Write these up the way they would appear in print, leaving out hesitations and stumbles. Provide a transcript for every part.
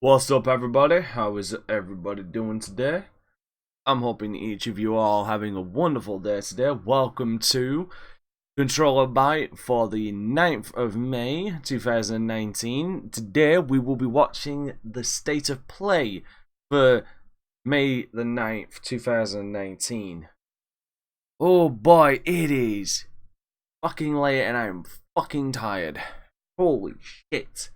What's up, everybody? How is everybody doing today? I'm hoping each of you are all having a wonderful day today. Welcome to Controller Byte for the 9th of May 2019. Today we will be watching the state of play for May the 9th, 2019. Oh boy, it is fucking late and I'm fucking tired. Holy shit.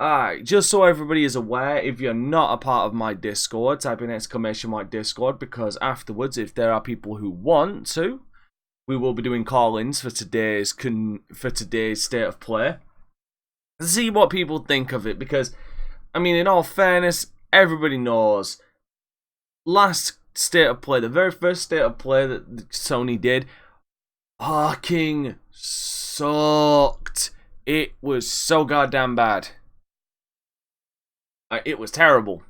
Alright, just so everybody is aware, if you're not a part of my Discord, type in !Discord, because afterwards, if there are people who want to, we will be doing call-ins for today's state of play. See what people think of it, because, I mean, in all fairness, everybody knows, last state of play, the very first state of play that Sony did, fucking sucked. It was so goddamn bad. It was terrible.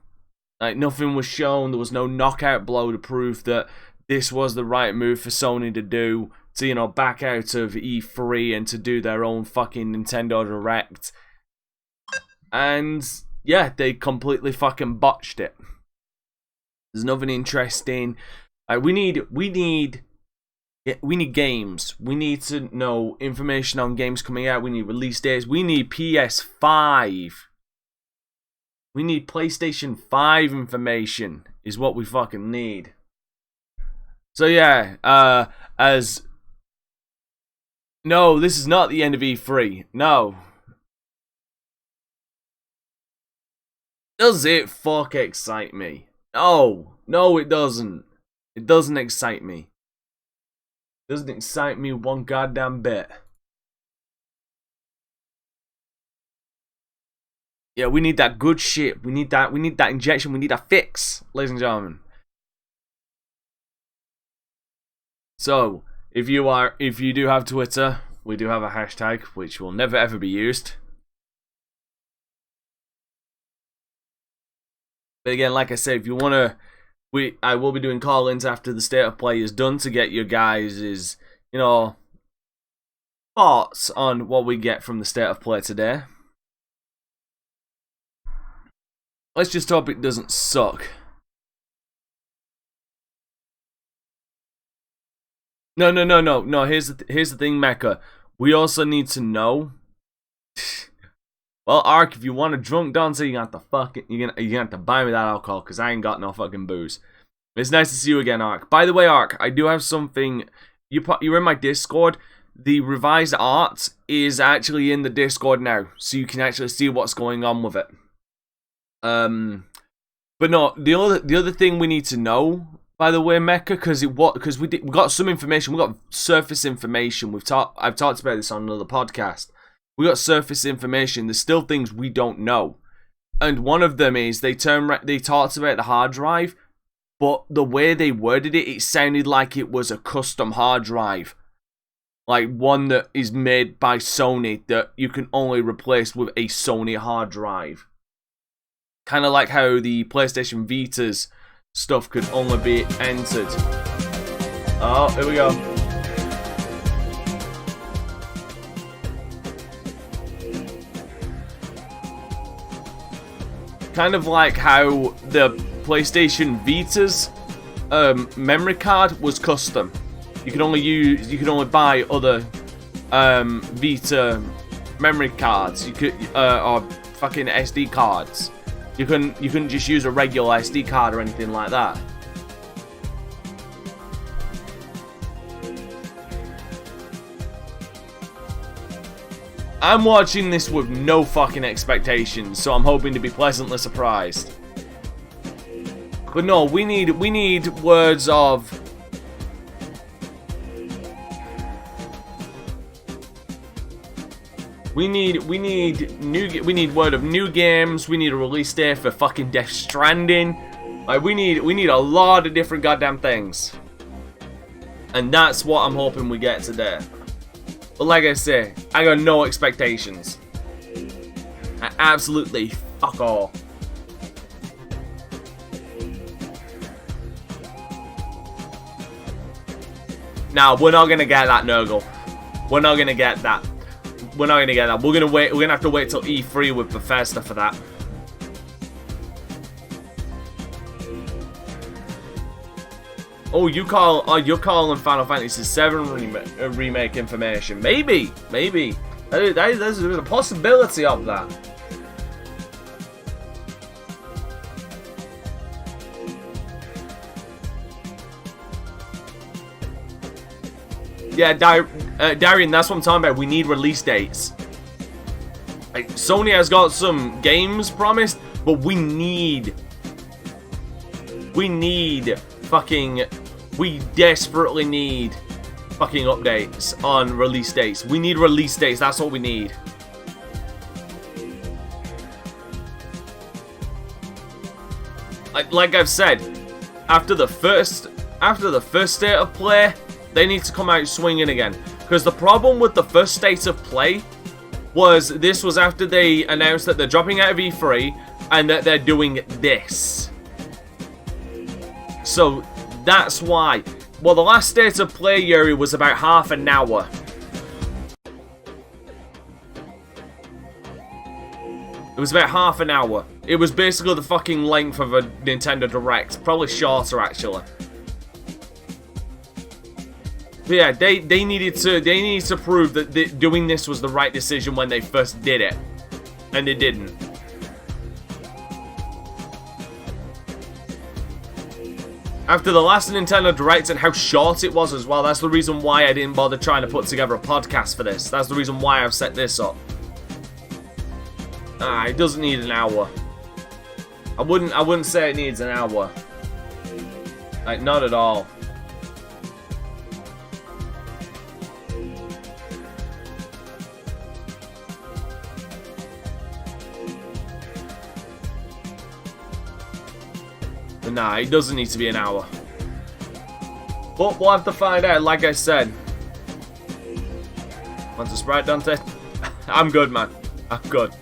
Like, nothing was shown. There was no knockout blow to prove that this was the right move for Sony to do, to, you know, back out of E3 and to do their own fucking Nintendo Direct. And yeah, they completely fucking botched it. There's nothing interesting. We need games. We need to know information on games coming out. We need release dates. We need PS5. We need PlayStation 5 information, is what we fucking need. So yeah, no, this is not the end of E3. No. Does it fuck excite me? No. No, it doesn't. It doesn't excite me. It doesn't excite me one goddamn bit. Yeah, we need that good shit. We need that injection. We need that fix, ladies and gentlemen. So, if you do have Twitter, we do have a hashtag which will never ever be used. But again, like I said, if you wanna, I will be doing call-ins after the state of play is done to get your guys' thoughts on what we get from the state of play today. Let's just hope it doesn't suck. No. Here's the thing, Mecca. We also need to know. Well, Ark, if you want a drunk Dante, you're gonna have to buy me that alcohol, because I ain't got no fucking booze. It's nice to see you again, Ark. By the way, Ark, I do have something. You're in my Discord. The revised art is actually in the Discord now, so you can actually see what's going on with it. But no, the other thing we need to know, by the way, Mecca, because we got some information. We got surface information. I've talked about this on another podcast. We got surface information. There's still things we don't know, and one of them is they talked about the hard drive, but the way they worded it, it sounded like it was a custom hard drive, like one that is made by Sony that you can only replace with a Sony hard drive. Kind of like how the PlayStation Vita's stuff could only be entered. Oh, here we go. Kind of like how the PlayStation Vita's memory card was custom. You can only buy other Vita memory cards. You could or fucking SD cards. You couldn't just use a regular SD card or anything like that. I'm watching this with no fucking expectations, so I'm hoping to be pleasantly surprised. But no, we need words of We need word of new games. We need a release date for fucking Death Stranding. Like we need a lot of different goddamn things. And that's what I'm hoping we get today. But like I say, I got no expectations. Absolutely fuck all. Now, we're not gonna get that, Nurgle. We're not gonna get that. We're not gonna get that. We're gonna wait. We're gonna have to wait till E3 with Bethesda for that. Oh, you're calling Final Fantasy VII remake information? Maybe. There's a possibility of that. Yeah, Darian, that's what I'm talking about. We need release dates. Like, Sony has got some games promised, but we desperately need fucking updates on release dates. We need release dates. That's what we need. Like I've said, after the first state of play, they need to come out swinging again. Because the problem with the first state of play was this was after they announced that they're dropping out of E3 and that they're doing this. So that's why. Well, the last state of play, Yuri, was about half an hour. It was about half an hour. It was basically the fucking length of a Nintendo Direct. Probably shorter, actually. But yeah, they needed to prove that doing this was the right decision when they first did it. And they didn't. After the last Nintendo Direct and how short it was as well, that's the reason why I didn't bother trying to put together a podcast for this. That's the reason why I've set this up. It doesn't need an hour. I wouldn't say it needs an hour. Like, not at all. But nah, it doesn't need to be an hour. But we'll have to find out, like I said. Want a Sprite, Dante? I'm good, man. I'm good.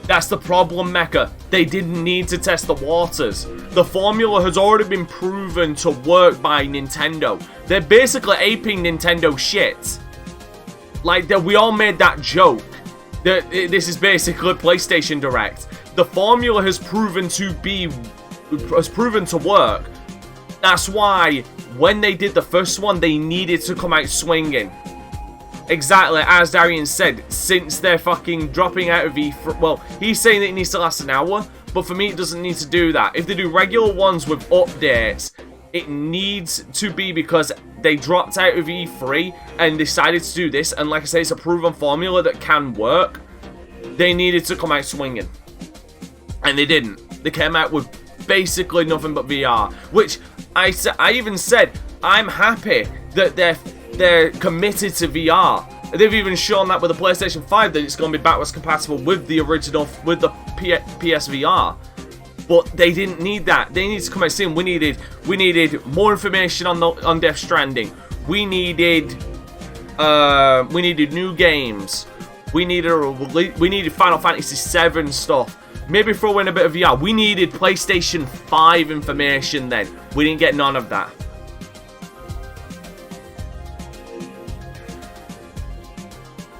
That's the problem, Mecha. They didn't need to test the waters. The formula has already been proven to work by Nintendo. They're basically aping Nintendo shit. Like, we all made that joke. This is basically PlayStation Direct. The formula has proven to work. That's why when they did the first one, they needed to come out swinging. Exactly, as Darian said, since they're fucking dropping out of E3. Well, he's saying that it needs to last an hour, but for me, it doesn't need to do that. If they do regular ones with updates, it needs to be because they dropped out of E3 and decided to do this. And like I say, it's a proven formula that can work. They needed to come out swinging. And they didn't. They came out with basically nothing but VR. Which, I even said, I'm happy that they're committed to VR. They've even shown that with the PlayStation 5 that it's going to be backwards compatible with the original, with the PSVR. But they didn't need that. They needed to come out soon. We needed more information on Death Stranding. We needed new games. We needed Final Fantasy VII stuff. Maybe throw in a bit of VR. We needed PlayStation 5 information then. We didn't get none of that.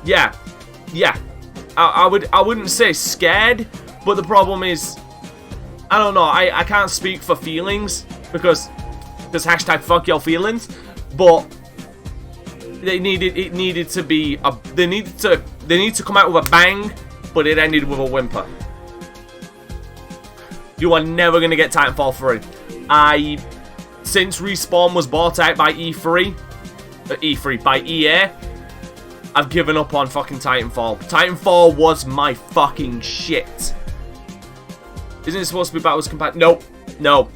Yeah. I wouldn't say scared, but the problem is, I don't know. I can't speak for feelings because hashtag fuck your feelings. But they need to come out with a bang, but it ended with a whimper. You are never gonna get Titanfall 3. Since Respawn was bought out by by EA, I've given up on fucking Titanfall. Titanfall was my fucking shit. Isn't it supposed to be backwards compatible? No.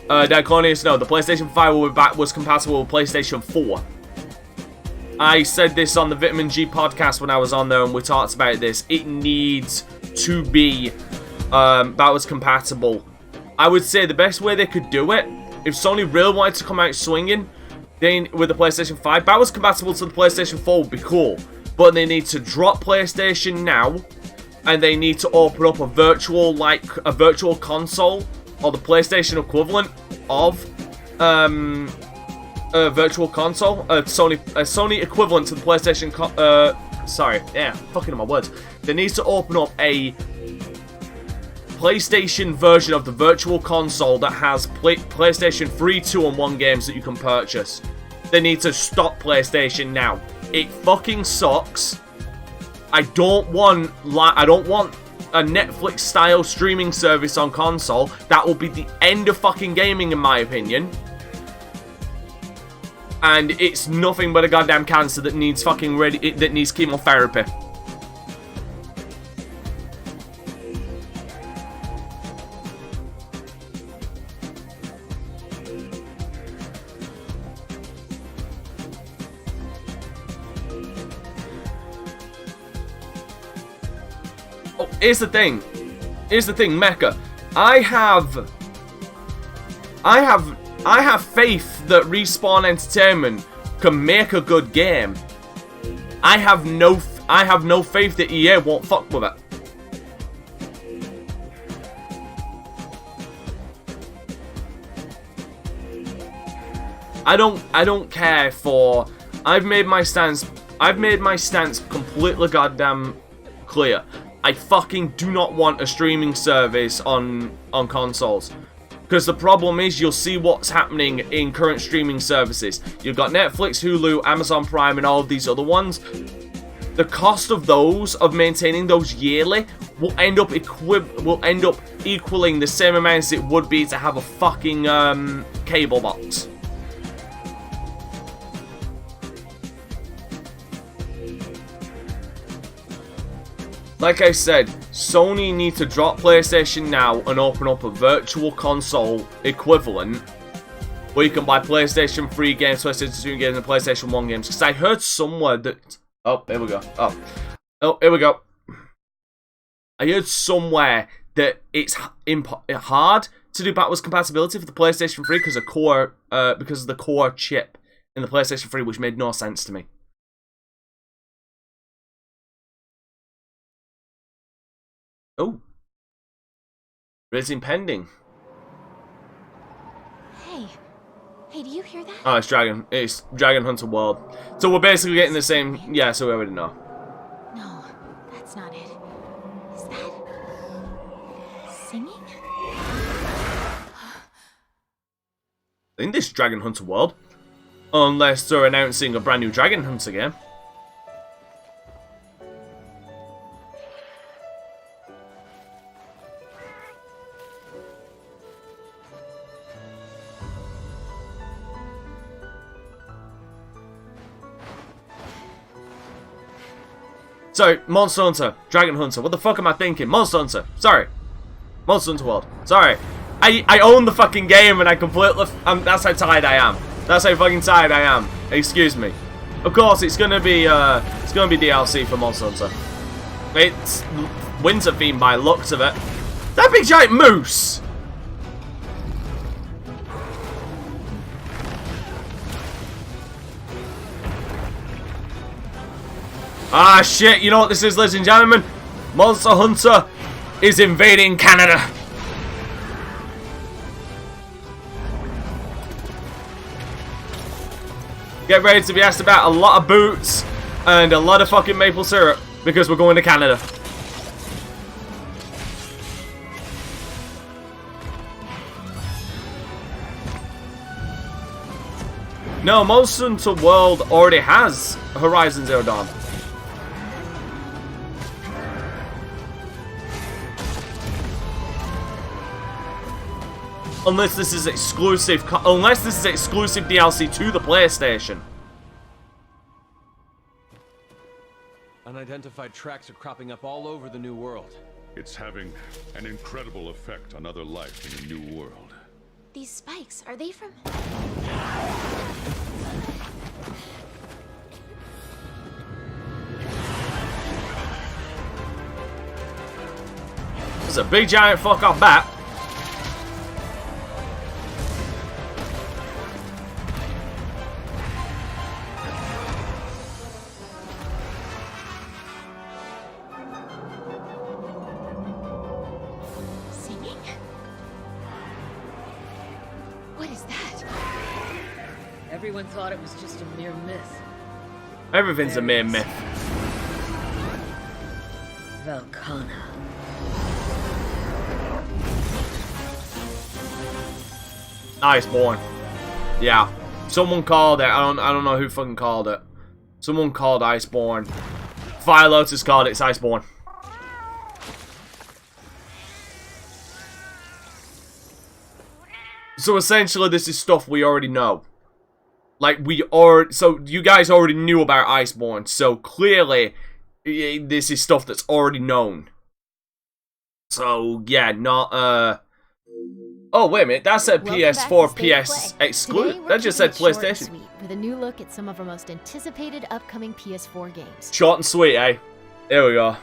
Diconius, no. The PlayStation 5 will be backwards compatible with PlayStation 4. I said this on the Vitamin G podcast when I was on there and we talked about this. It needs to be backwards compatible. I would say the best way they could do it if Sony really wanted to come out swinging, then with the PlayStation 5, backwards compatible to the PlayStation 4 would be cool. But they need to drop PlayStation Now, and they need to open up a virtual console, or the PlayStation equivalent of a virtual console, a Sony equivalent to the PlayStation. Fucking my words. They need to open up a PlayStation version of the virtual console that has PlayStation 3, 2, and 1 games that you can purchase. They need to stop PlayStation Now. It fucking sucks. I don't want a Netflix style streaming service on console. That will be the end of fucking gaming in my opinion. And it's nothing but a goddamn cancer that needs that needs chemotherapy. Oh, here's the thing, Mecha. I have faith that Respawn Entertainment can make a good game. I have no faith that EA won't fuck with it. I don't care for. I've made my stance completely goddamn clear. I fucking do not want a streaming service on consoles. Because the problem is, you'll see what's happening in current streaming services. You've got Netflix, Hulu, Amazon Prime, and all of these other ones. The cost of maintaining those yearly, will end up equaling the same amount as it would be to have a fucking cable box. Like I said, Sony need to drop PlayStation Now and open up a virtual console equivalent where you can buy PlayStation 3 games, PlayStation 2 games, and PlayStation 1 games. Because I heard somewhere that... Oh, here we go. Oh, here we go. I heard somewhere that it's hard to do backwards compatibility for the PlayStation 3 because of the core chip in the PlayStation 3, which made no sense to me. Oh. Rating pending. Hey, do you hear that? Oh, it's Dragon Hunter World. So we're basically getting the same... Yeah, so we already know. No, that's not it. Is that... singing? I think this is Dragon Hunter World. Unless they're announcing a brand new Dragon Hunter game. Sorry, Monster Hunter, Dragon Hunter. What the fuck am I thinking? Monster Hunter. Sorry. Monster Hunter World. Sorry. I own the fucking game and I completely... that's how tired I am. That's how fucking tired I am. Excuse me. Of course, it's gonna be DLC for Monster Hunter. It's winter themed by looks of it. That big giant moose! Ah, shit, you know what this is, ladies and gentlemen? Monster Hunter is invading Canada. Get ready to be asked about a lot of boots and a lot of fucking maple syrup because we're going to Canada. No, Monster Hunter World already has Horizon Zero Dawn. Unless this is exclusive DLC to the PlayStation. Unidentified tracks are cropping up all over the New World. It's having an incredible effect on other life in the New World. These spikes, are they from... It's a big giant fuck off bat. Everyone thought it was just a mere myth. Everything's a mere myth. Velkhana. Iceborne. Yeah. Someone called it. I don't know who fucking called it. Someone called Iceborne. Fire Lotus called it. It's Iceborne. So essentially, this is stuff we already know. Like, so you guys already knew about Iceborne, so clearly, this is stuff that's already known. So, yeah, not, Oh, wait a minute, that said PS4, PS exclusive. That just said PlayStation. Sweet, with a new look at some of our most anticipated upcoming PS4 games. Short and sweet, eh? There we go.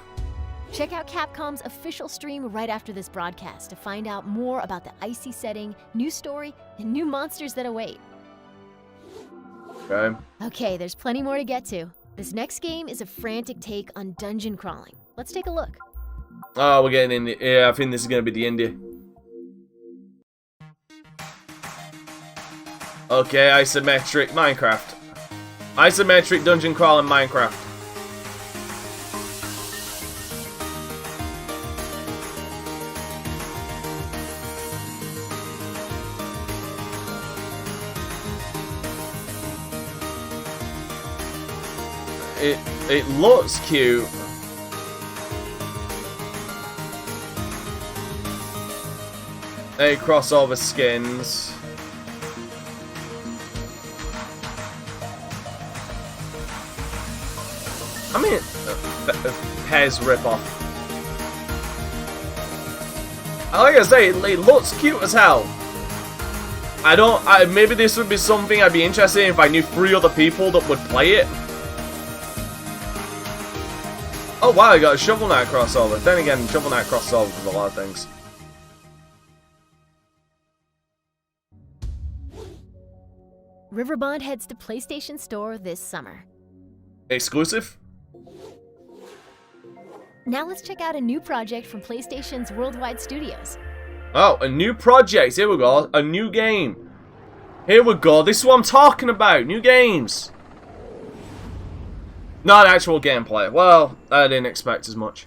Check out Capcom's official stream right after this broadcast to find out more about the icy setting, new story, and new monsters that await. Okay. Okay, there's plenty more to get to. This next game is a frantic take on dungeon crawling. Let's take a look. Oh, we're getting in the... Yeah, I think this is going to be the indie. Okay, isometric Minecraft. Isometric dungeon crawling Minecraft. It looks cute. Hey, crossover skins. I mean, Pez ripoff. Like I say, it looks cute as hell. Maybe this would be something I'd be interested in if I knew 3 other people that would play it. Oh wow, I got a Shovel Knight crossover. Then again, Shovel Knight crossover with a lot of things. Riverbond heads to PlayStation Store this summer. Exclusive? Now let's check out a new project from PlayStation's worldwide studios. Oh, a new project. Here we go. A new game. Here we go. This is what I'm talking about. New games. Not actual gameplay. Well, I didn't expect as much.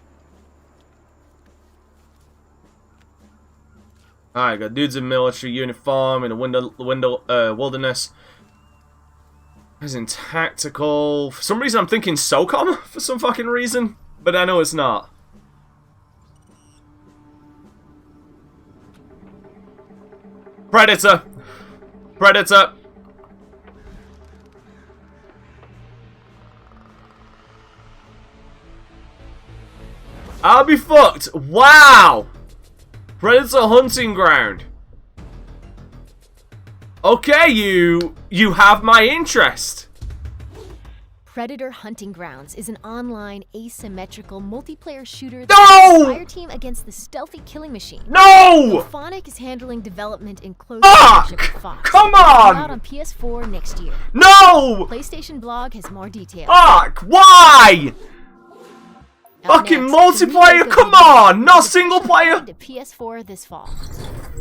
Alright, got dudes in military uniform in a wilderness. As in tactical. For some reason, I'm thinking SOCOM for some fucking reason, but I know it's not. Predator. Predator. I'll be fucked. Wow. Predator hunting ground. Okay, you have my interest. Predator Hunting Grounds is an online asymmetrical multiplayer shooter No! fire team against the stealthy killing machine. No! Phonic is handling development in close Fuck! partnership with Fox. Come Out on! on PS4 next year. No! PlayStation Blog has more details. Fuck! Why? Up Fucking next, the multiplayer, remake of come the on! Not is single player! to PS4 this fall.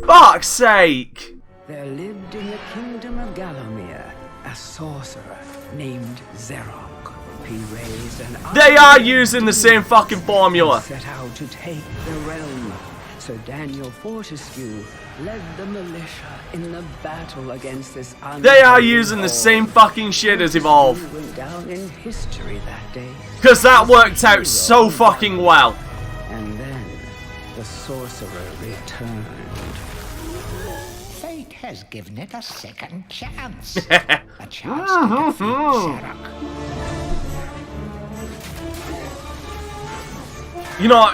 Fuck's sake! There lived in the kingdom of Gallowmere a sorcerer named Zerok. He raised an They are using the same fucking formula. set out to take the realm. Sir Daniel Fortescue led the militia in the battle against this They are using the same fucking shit as Evolve. He went down in history that day. Because that worked out so fucking well. And then the sorcerer returned. Fate has given it a second chance. A chance to defeat Zerok. You know,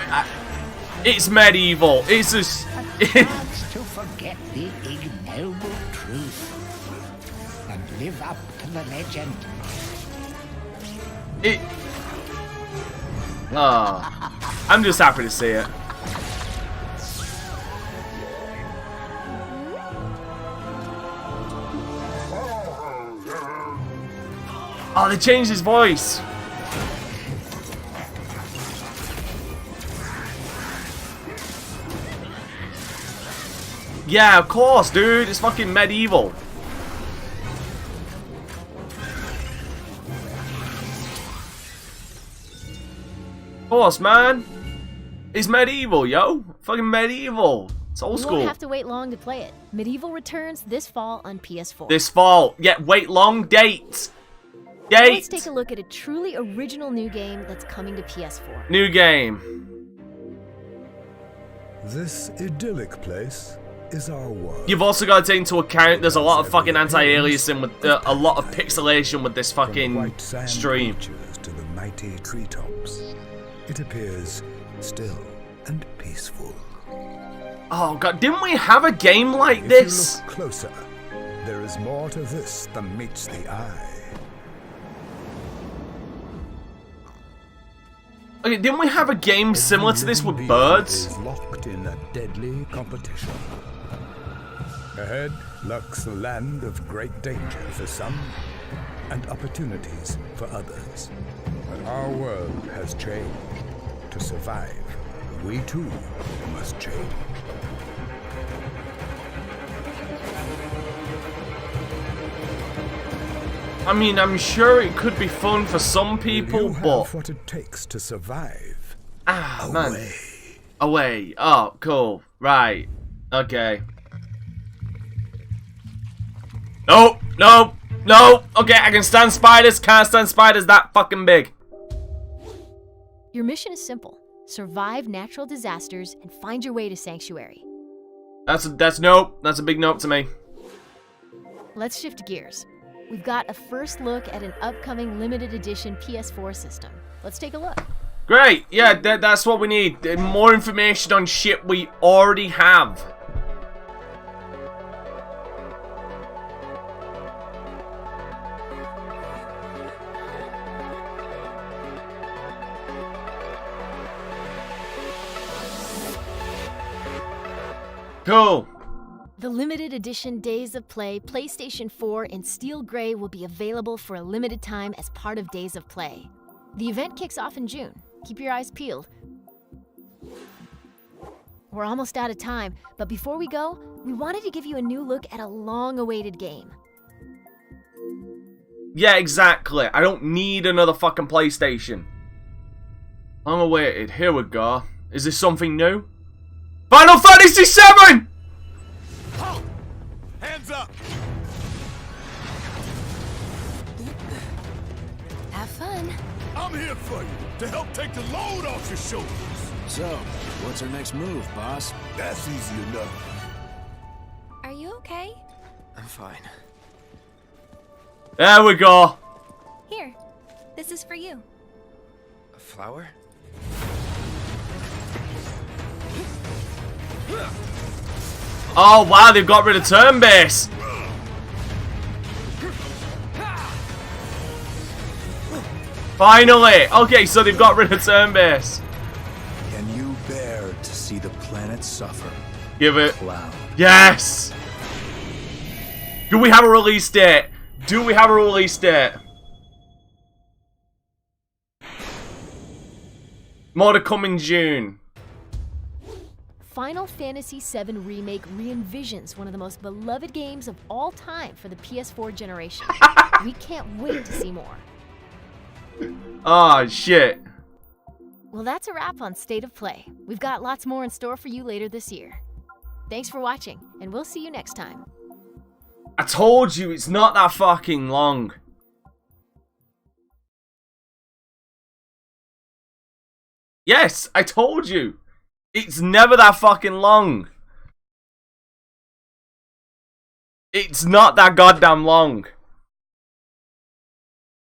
it's medieval. It's just... A chance to forget the ignoble truth and live up to the legend. I'm just happy to see it. Oh, they changed his voice. Yeah, of course, dude. It's fucking medieval. Of course, man. It's medieval, yo. Fucking medieval. It's old school. You won't have to wait long to play it. Medieval returns this fall on PS4. This fall. Yeah, wait long. Date. Date. Let's take a look at a truly original new game that's coming to PS4. New game. This idyllic place is our world. You've also got to take into account there's a lot of fucking anti-aliasing with a lot of pixelation with this fucking stream. To the mighty treetops, it appears still and peaceful. Oh god, didn't we have a game like If this? you look closer, there is more to this than meets the eye. Okay, didn't we have a game similar to this with Every birds? is locked in a deadly competition. Ahead lurks a land of great danger for some and opportunities for others. But our world has changed. To survive, we too must change. I mean, I'm sure it could be fun for some people, You have but what it takes to survive. man, away. Oh, cool. Right. Okay. Nope. Nope. Nope. Okay, I can stand spiders. Can't stand spiders that fucking big. Your mission is simple. Survive natural disasters and find your way to Sanctuary. That's nope. That's a big nope to me. Let's shift gears. We've got a first look at an upcoming limited edition PS4 system. Let's take a look. Great. Yeah, that's what we need. More information on shit we already have. Cool. The limited edition Days of Play PlayStation 4 in steel gray will be available for a limited time as part of Days of Play. The event kicks off in June. Keep your eyes peeled. We're almost out of time, but before we go, we wanted to give you a new look at a long-awaited game. Yeah, exactly. I don't need another fucking PlayStation. Long-awaited. Here we go. Is this something new? Final Fantasy VII! Halt! Hands up! Have fun. I'm here for you, to help take the load off your shoulders. So, what's our next move, boss? That's easy enough. Are you okay? I'm fine. There we go. Here. This is for you. A flower? Oh wow, they've got rid of turn base. Finally. Okay, so they've got rid of turn base. Can you bear to see the planet suffer? Give it. Cloud. Yes. Do we have a release date? Do we have a release date? More to come in June. Final Fantasy VII Remake re-envisions one of the most beloved games of all time for the PS4 generation. We can't wait to see more. Oh, shit. Well, that's a wrap on State of Play. We've got lots more in store for you later this year. Thanks for watching, and we'll see you next time. I told you, it's not that fucking long. Yes, I told you. It's never that fucking long. It's not that goddamn long.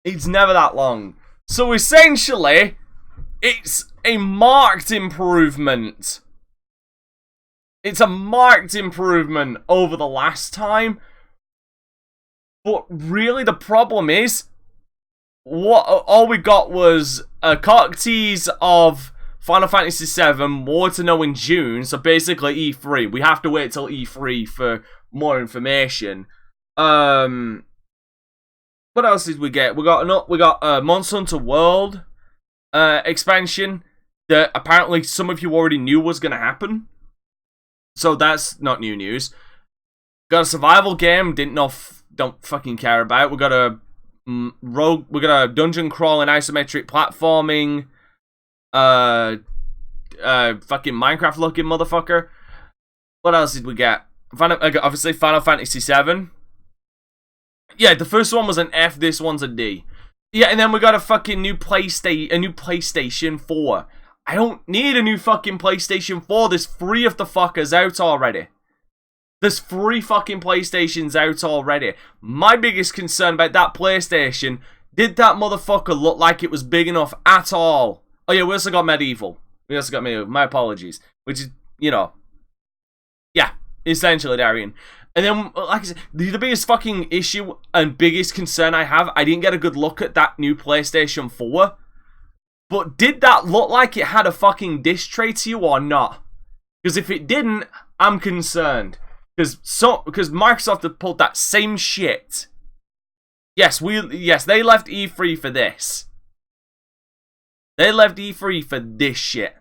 It's never that long. So essentially, it's a marked improvement. It's a marked improvement over the last time. But really the problem is, all we got was a cock tease of Final Fantasy VII, more to know in June, so basically E3. We have to wait till E3 for more information. What else did we get? We got Monster Hunter World expansion that apparently some of you already knew was going to happen. So that's not new news. Got a survival game, don't fucking care about. We got a dungeon crawling isometric platforming. fucking Minecraft looking motherfucker. What else did we get? Obviously Final Fantasy VII. Yeah, the first one was an F, this one's a D. Yeah, and then we got a fucking new PlayStation 4. I don't need a new fucking PlayStation 4. There's 3 of the fuckers out already. There's 3 fucking PlayStations out already. My biggest concern about that PlayStation, did that motherfucker look like it was big enough at all? Oh yeah, we also got Medieval. My apologies. Which is, you know, yeah, essentially, Darian. And then, like I said, the biggest fucking issue and biggest concern I have, I didn't get a good look at that new PlayStation 4. But did that look like it had a fucking disc tray to you or not? Because if it didn't, I'm concerned. Because Microsoft have pulled that same shit. Yes, they left E3 for this. They left E3 for this shit.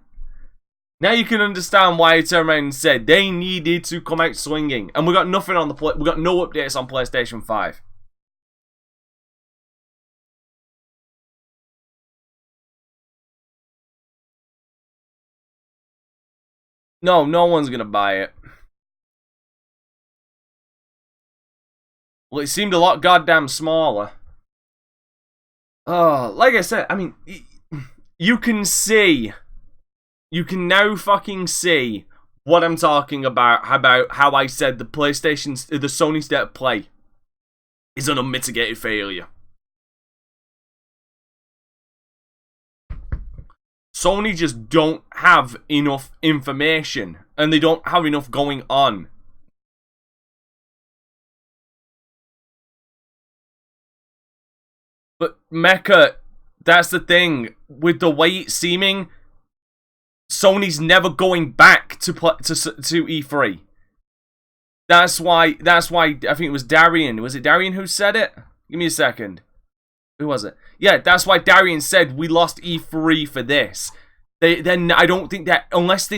Now you can understand why I turned around and said they needed to come out swinging, and we got nothing on we got no updates on PlayStation 5. No one's gonna buy it. Well, it seemed a lot goddamn smaller. Oh, like I said, I mean, you can see. You can now fucking see what I'm talking about how I said the Sony State of Play is an unmitigated failure. Sony just don't have enough information, and they don't have enough going on. But Mecha, that's the thing, with the way it's seeming, Sony's never going back to E3. That's why I think it was Darian. Was it Darian who said it? Give me a second. Who was it? Yeah, that's why Darian said we lost E3 for this. Then I don't think that unless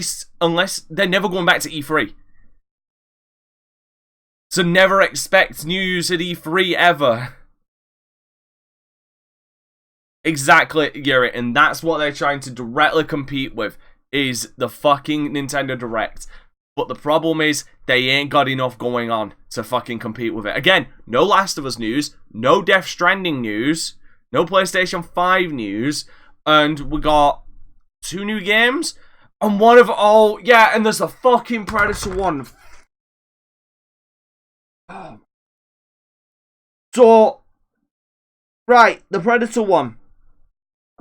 they're never going back to E3. So never expect news at E3 ever. Exactly, Garrett, and that's what they're trying to directly compete with, is the fucking Nintendo Direct. But the problem is, they ain't got enough going on to fucking compete with it. Again, no Last of Us news, no Death Stranding news, no PlayStation 5 news, and we got 2 new games, and one of all, yeah, and there's the fucking Predator one. So, right, the Predator one.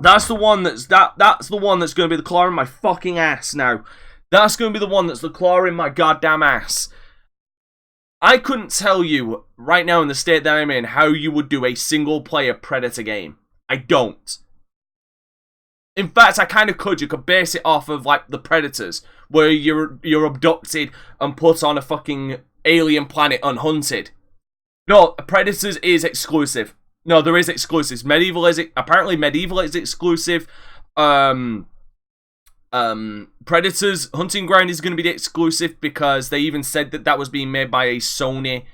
That's the one that's the one that's going to be the claw in my fucking ass now. That's going to be the one that's the claw in my goddamn ass. I couldn't tell you right now in the state that I'm in how you would do a single player Predator game. I don't. In fact, I kind of could. You could base it off of like the Predators, where you're abducted and put on a fucking alien planet unhunted. No, Predators is exclusive. No, there is exclusives. Apparently Medieval is exclusive. Predators Hunting Ground is going to be the exclusive because they even said that was being made by a Sony.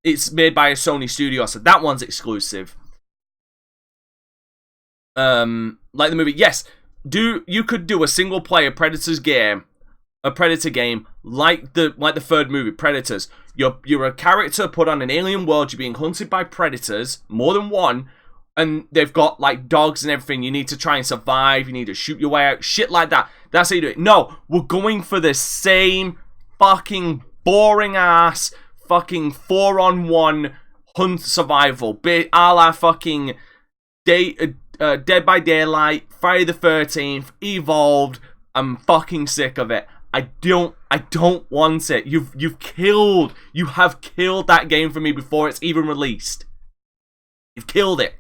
It's made by a Sony studio, so that one's exclusive. Like the movie, yes. You could do a single player Predator game like the third movie, Predators. You're a character put on an alien world, you're being hunted by predators, more than one, and they've got like dogs and everything. You need to try and survive, you need to shoot your way out, shit like that. That's how you do it. No, we're going for the same fucking boring ass fucking 4-on-1 hunt survival, a la fucking Dead by Daylight, Friday the 13th, Evolved. I'm fucking sick of it. I don't want it. You have killed that game for me before it's even released. You've killed it.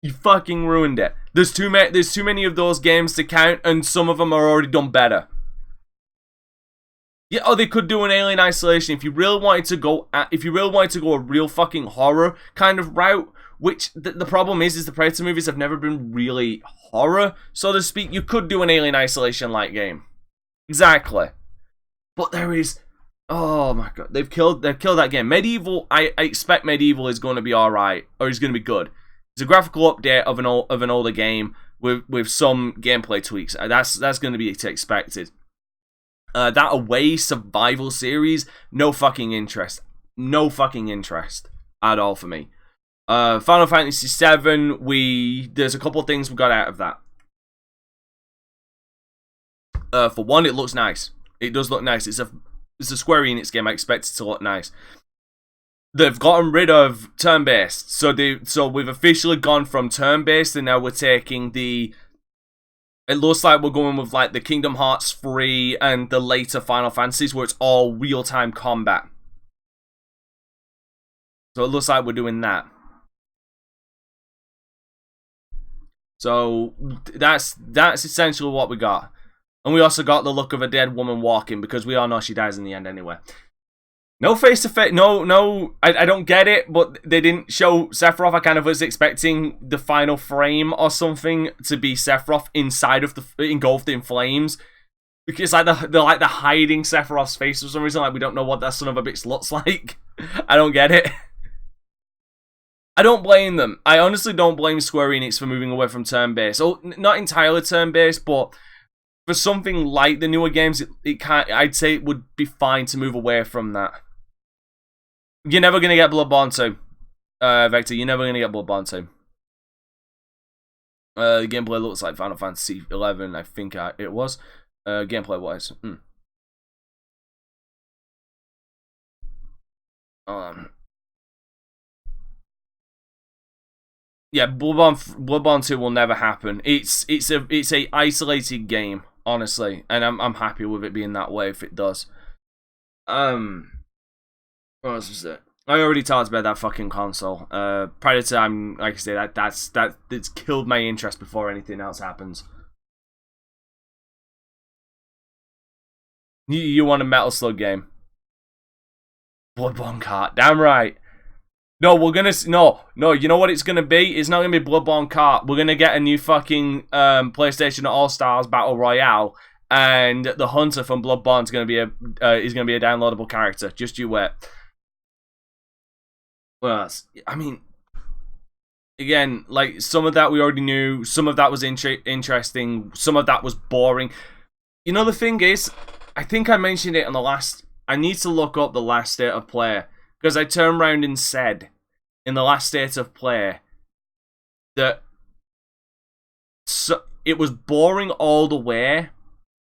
You fucking ruined it. There's too many of those games to count, and some of them are already done better. Yeah, they could do an Alien Isolation if you really wanted to go a real fucking horror kind of route. Which, the problem is the Predator movies have never been really horror, so to speak. You could do an Alien Isolation-like game. Exactly. But there is... Oh my god. They've killed that game. Medieval, I expect Medieval is going to be alright. Or is going to be good. It's a graphical update of an older game with some gameplay tweaks. That's going to be expected. That away survival series, no fucking interest. No fucking interest at all for me. Final Fantasy VII, there's a couple of things we got out of that. For one, it looks nice. It does look nice. It's a Square Enix game. I expect it to look nice. They've gotten rid of turn-based, so we've officially gone from turn-based, and now we're taking the. It looks like we're going with like the Kingdom Hearts 3 and the later Final Fantasies, where it's all real-time combat. So it looks like we're doing that. So that's essentially what we got. And we also got the look of a dead woman walking, because we all know she dies in the end anyway. No face-to-face, no, I don't get it, but they didn't show Sephiroth. I kind of was expecting the final frame or something to be Sephiroth inside of engulfed in flames. Because like they're like the hiding Sephiroth's face for some reason, like we don't know what that son of a bitch looks like. I don't get it. I don't blame them. I honestly don't blame Square Enix for moving away from turn-based. Oh, not entirely turn-based, but for something like the newer games, I'd say it would be fine to move away from that. You're never going to get Bloodborne 2, Vector. You're never going to get Bloodborne 2. The gameplay looks like Final Fantasy 11, I think it was. Gameplay-wise. Yeah, Bloodborne 2 will never happen. It's a isolated game, honestly, and I'm happy with it being that way if it does. What else was it? I already talked about that fucking console. Predator, like I say, it's killed my interest before anything else happens. You want a Metal Slug game? Bloodborne Kart, damn right. No, we're gonna no. You know what it's gonna be? It's not gonna be Bloodborne Kart. We're gonna get a new fucking PlayStation All Stars Battle Royale, and the Hunter from Bloodborne's gonna be a downloadable character. Just you wait. Well, I mean, again, like some of that we already knew. Some of that was interesting. Some of that was boring. You know, the thing is, I think I mentioned it on the last. I need to look up the last state of play. Because I turned around and said, in the last state of play, that it was boring all the way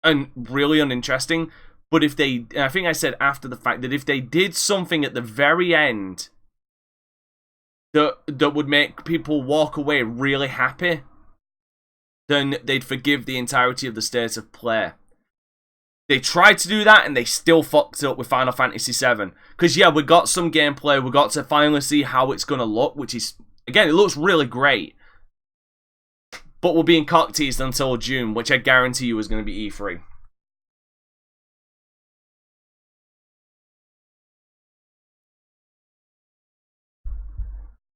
and really uninteresting. But if they, I think I said after the fact, that if they did something at the very end that would make people walk away really happy, then they'd forgive the entirety of the state of play. They tried to do that and they still fucked it up with Final Fantasy VII. Because yeah, we got some gameplay, we got to finally see how it's going to look, which is, again, it looks really great. But we're being cock-teased until June, which I guarantee you is going to be E3.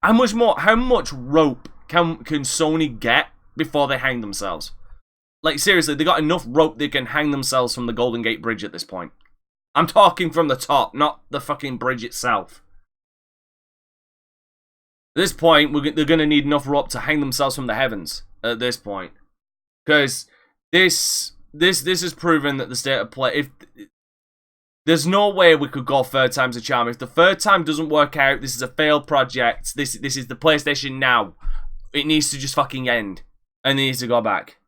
How much rope can Sony get before they hang themselves? Like, seriously, they got enough rope they can hang themselves from the Golden Gate Bridge at this point. I'm talking from the top, not the fucking bridge itself. At this point, they're going to need enough rope to hang themselves from the heavens. At this point. Because this has proven that the state of play... There's no way we could go third time's a charm. If the third time doesn't work out, this is a failed project. This is the PlayStation Now. It needs to just fucking end. And it needs to go back.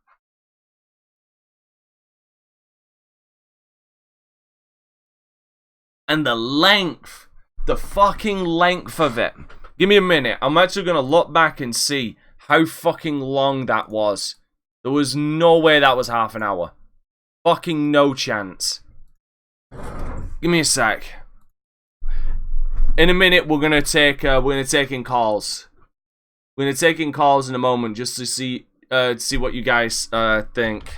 And the fucking length of it. Give me a minute. I'm actually going to look back and see how fucking long that was. There was no way that was half an hour. Fucking no chance. Give me a sec. In a minute, we're gonna take in calls. We're gonna take in calls in a moment just to see what you guys think.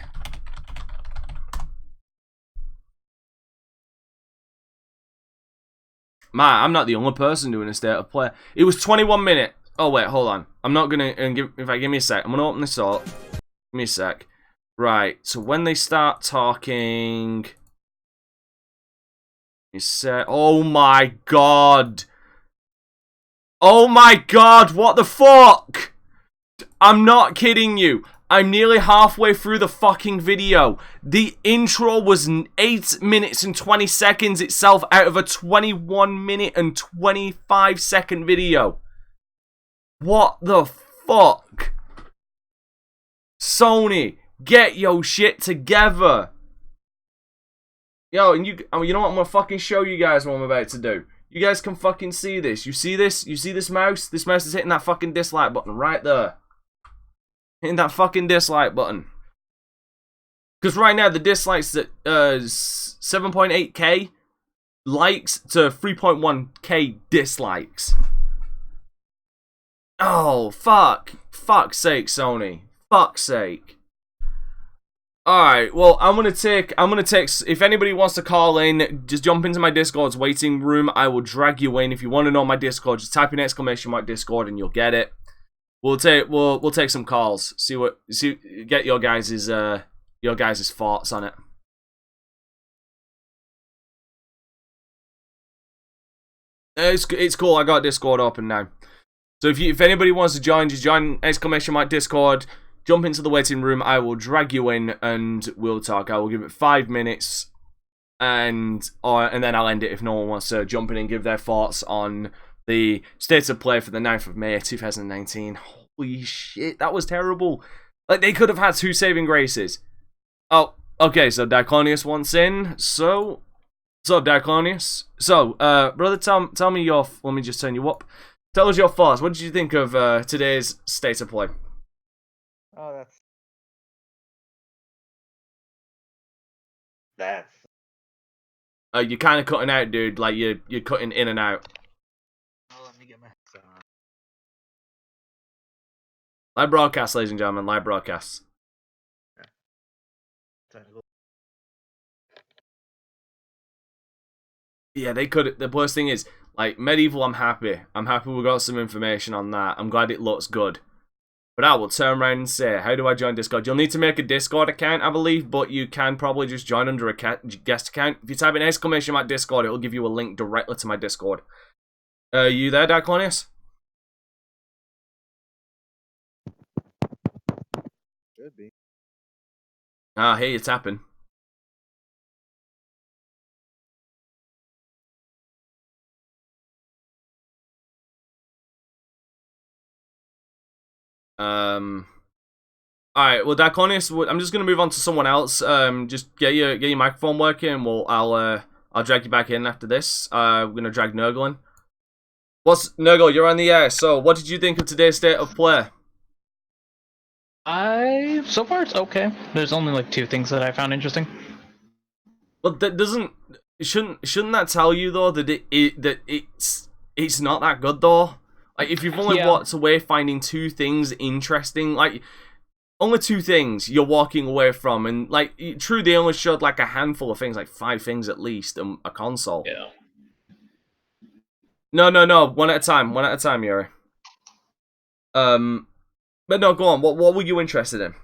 Man, I'm not the only person doing a state of play. It was 21 minutes. Oh wait, hold on. I'm not gonna give me a sec. I'm gonna open this up. Give me a sec. Right. So when they start talking. Oh my god. Oh my god, what the fuck? I'm not kidding you. I'm nearly halfway through the fucking video. The intro was 8 minutes and 20 seconds itself out of a 21 minute and 25 second video. What the fuck? Sony, get your shit together. Yo, and you know what? I'm gonna fucking show you guys what I'm about to do. You guys can fucking see this. You see this? You see this mouse? This mouse is hitting that fucking dislike button right there. Hitting that fucking dislike button. Because right now the dislikes at 7.8k likes to 3.1k dislikes. Oh, fuck. Fuck's sake, Sony. Fuck's sake. Alright, well, I'm gonna take, if anybody wants to call in, just jump into my Discord's waiting room. I will drag you in. If you want to know my Discord, just type in !Discord and you'll get it. We'll take some calls. Get your guys' thoughts on it. It's cool. I got Discord open now. So if anybody wants to join, just join !Discord. Jump into the waiting room. I will drag you in and we'll talk. I will give it 5 minutes, and then I'll end it if no one wants to jump in and give their thoughts on the state of play for the 9th of May 2019. Holy shit, that was terrible. Like, they could have had 2 saving graces. Oh, okay, so Diclonius wants in. So Diclonius. So, brother, tell me your... Let me just turn you up. Tell us your thoughts. What did you think of today's state of play? Oh, you're kind of cutting out, dude. Like, you're cutting in and out. Oh, let me get my headset on. Live broadcast, ladies and gentlemen. Live broadcast. Yeah, they could. The worst thing is, like, Medieval, I'm happy. I'm happy we got some information on that. I'm glad it looks good. But I will turn around and say, how do I join Discord? You'll need to make a Discord account, I believe, but you can probably just join under a guest account. If you type in !Discord, it'll give you a link directly to my Discord. You there, Diclonius? Should be. I hear you tapping. Alright, well, Diclonius, I'm just gonna move on to someone else. Just get your microphone working, and I'll drag you back in after this. We're gonna drag Nurgle in. Nurgle, you're on the air. So, what did you think of today's state of play? So far it's okay. There's only like 2 things that I found interesting. But that shouldn't that tell you though that it's not that good though? Like, if you've only walked away finding 2 things interesting, like, only 2 things you're walking away from, and, like, true, they only showed, like, a handful of things, like 5 things at least, and a console. Yeah. No, one at a time, Yuri. But no, go on, what were you interested in?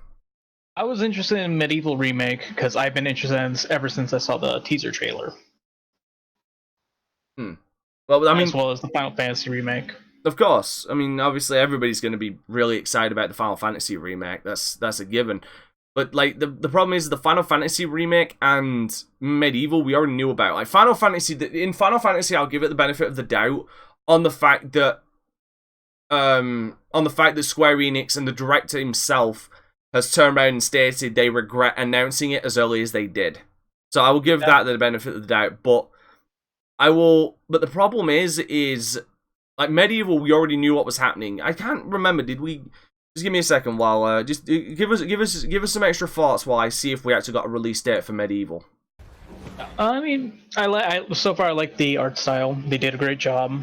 I was interested in Medieval Remake, because I've been interested in this ever since I saw the teaser trailer. Well, I mean... As well as the Final Fantasy Remake. Of course. I mean, obviously, everybody's going to be really excited about the Final Fantasy remake. That's a given. But, like, the problem is the Final Fantasy remake and Medieval we already knew about. Like, Final Fantasy, in Final Fantasy, I'll give it the benefit of the doubt on the fact that Square Enix and the director himself has turned around and stated they regret announcing it as early as they did. So I will give that the benefit of the doubt. But the problem is like, Medieval, we already knew what was happening. I can't remember. Did we? Just give me a second while. Just give us some extra thoughts while I see if we actually got a release date for Medieval. I mean, so far I like the art style. They did a great job.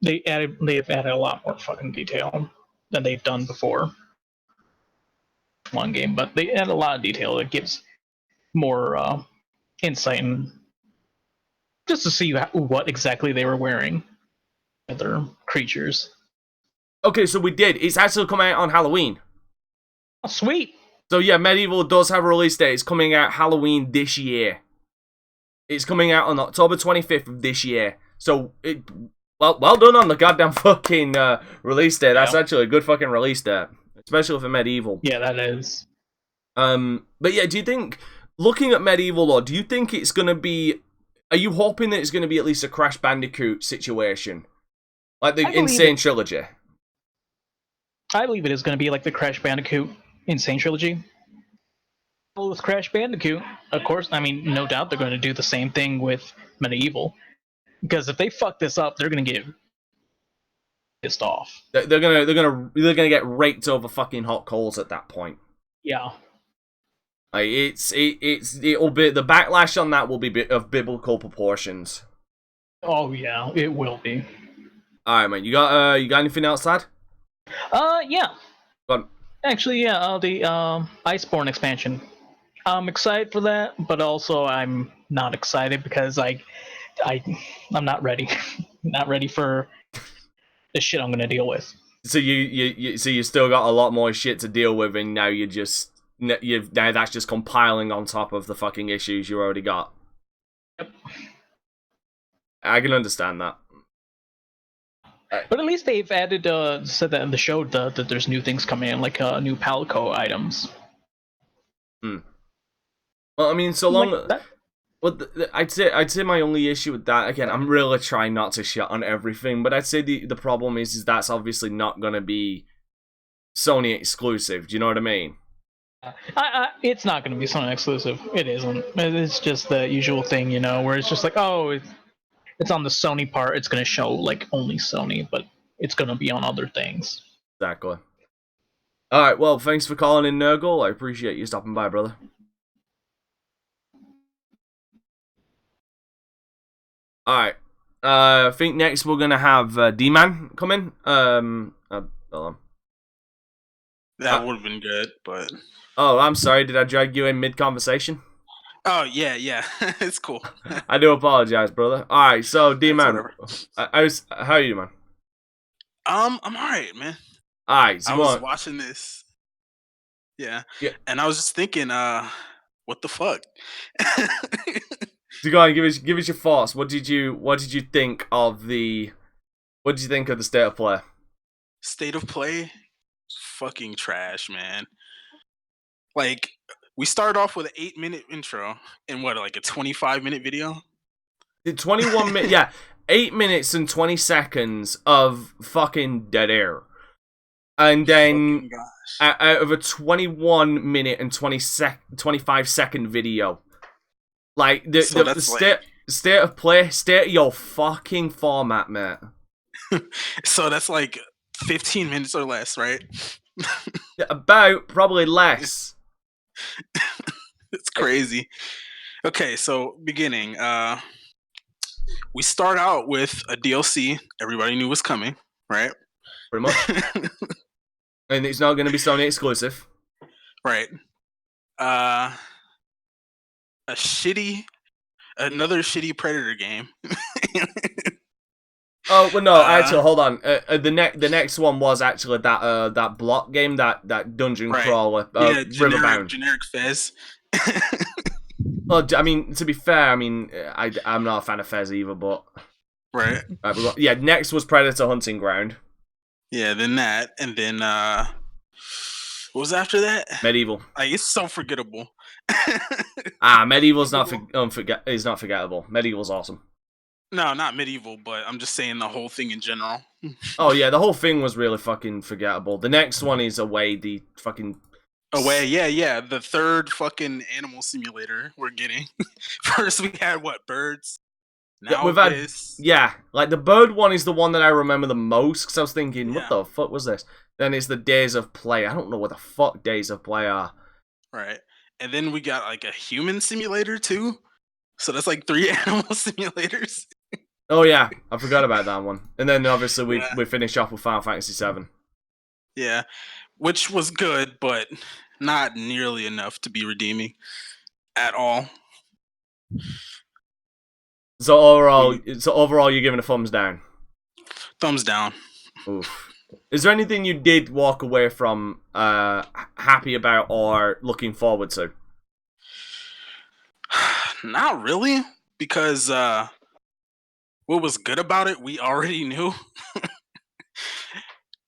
They've added a lot more fucking detail than they've done before. One game, but they add a lot of detail that gives more insight and just to see what exactly they were wearing. Other creatures. Okay, so we did. It's actually coming out on Halloween. Oh, sweet. So yeah, Medieval does have a release date. It's coming out Halloween this year. It's coming out on October 25th of this year. So well done on the goddamn fucking release date. That's actually a good fucking release date, especially for Medieval. Yeah, that is. But yeah, do you think, looking at Medieval, or do you think it's gonna be? Are you hoping that it's gonna be at least a Crash Bandicoot situation, like the Insane Trilogy? I believe it is going to be like the Crash Bandicoot Insane Trilogy. Well, with Crash Bandicoot, of course, I mean, no doubt they're going to do the same thing with Medieval. Because if they fuck this up, they're going to get pissed off. They're gonna get raked over fucking hot coals at that point. Yeah. Like, it'll be, the backlash on that will be of biblical proportions. Oh yeah, it will be. All right, man. You got anything else, lad? Yeah. Go on. Actually, yeah. The Iceborne expansion. I'm excited for that, but also I'm not excited because I'm not ready. Not ready for the shit I'm gonna deal with. So you still got a lot more shit to deal with, and now now that's just compiling on top of the fucking issues you already got. Yep. I can understand that. But at least they've added, said that in the show that there's new things coming in, like new Palico items. Hmm. Well, I mean, so long. I'd say my only issue with that, again, I'm really trying not to shit on everything, but I'd say the problem is that's obviously not gonna be Sony exclusive. Do you know what I mean? It's not going to be Sony exclusive. It isn't. It's just the usual thing, you know, where it's just like, oh, it's on the Sony part. It's going to show like only Sony, but it's going to be on other things. Exactly. All right. Well, thanks for calling in, Nurgle. I appreciate you stopping by, brother. All right. I think next we're gonna have D-Man come in. Hold on. That would have been good, but. Oh, I'm sorry. Did I drag you in mid-conversation? Oh, yeah. It's cool. I do apologize, brother. Alright, so, D-Man. How are you, man? I'm alright, man. Alright, so I was watching this. Yeah. And I was just thinking, what the fuck? So go on, give us your thoughts. What did you think of the state of play? State of play? Fucking trash, man. Like, we started off with an 8-minute intro and like a 25-minute video? 21 minutes, yeah. 8 minutes and 20 seconds of fucking dead air. And then, out of a 21 minute and 25 second video. Like, the state of play, state of your fucking format, mate. So that's like 15 minutes or less, right? About, probably less. It's crazy. Okay, so beginning. We start out with a DLC everybody knew was coming, right? Pretty much. And it's not going to be Sony exclusive. Right. Another shitty Predator game. Oh well, no. Actually, hold on. The next one was actually that block game, that dungeon crawler, Riverbound. Generic Fez. Well, I mean, to be fair, I mean, I'm not a fan of Fez either, but right. Next was Predator Hunting Ground. Yeah, then that, and then what was after that? Medieval. Like, it's so forgettable. Medieval's not forgettable. Medieval's awesome. No, not Medieval, but I'm just saying the whole thing in general. Oh yeah, the whole thing was really fucking forgettable. The next one is Away, the fucking... Away, yeah. The third fucking animal simulator we're getting. First we had, birds? Now we've had this. Yeah, like the bird one is the one that I remember the most, because I was thinking, what the fuck was this? Then it's the Days of Play. I don't know what the fuck Days of Play are. Right. And then we got like a human simulator too. So that's like 3 animal simulators. Oh yeah, I forgot about that one. And then obviously we finish off with Final Fantasy VII. Yeah, which was good, but not nearly enough to be redeeming at all. So overall, you're giving a thumbs down. Thumbs down. Oof. Is there anything you did walk away from happy about or looking forward to? Not really, because what was good about it, we already knew.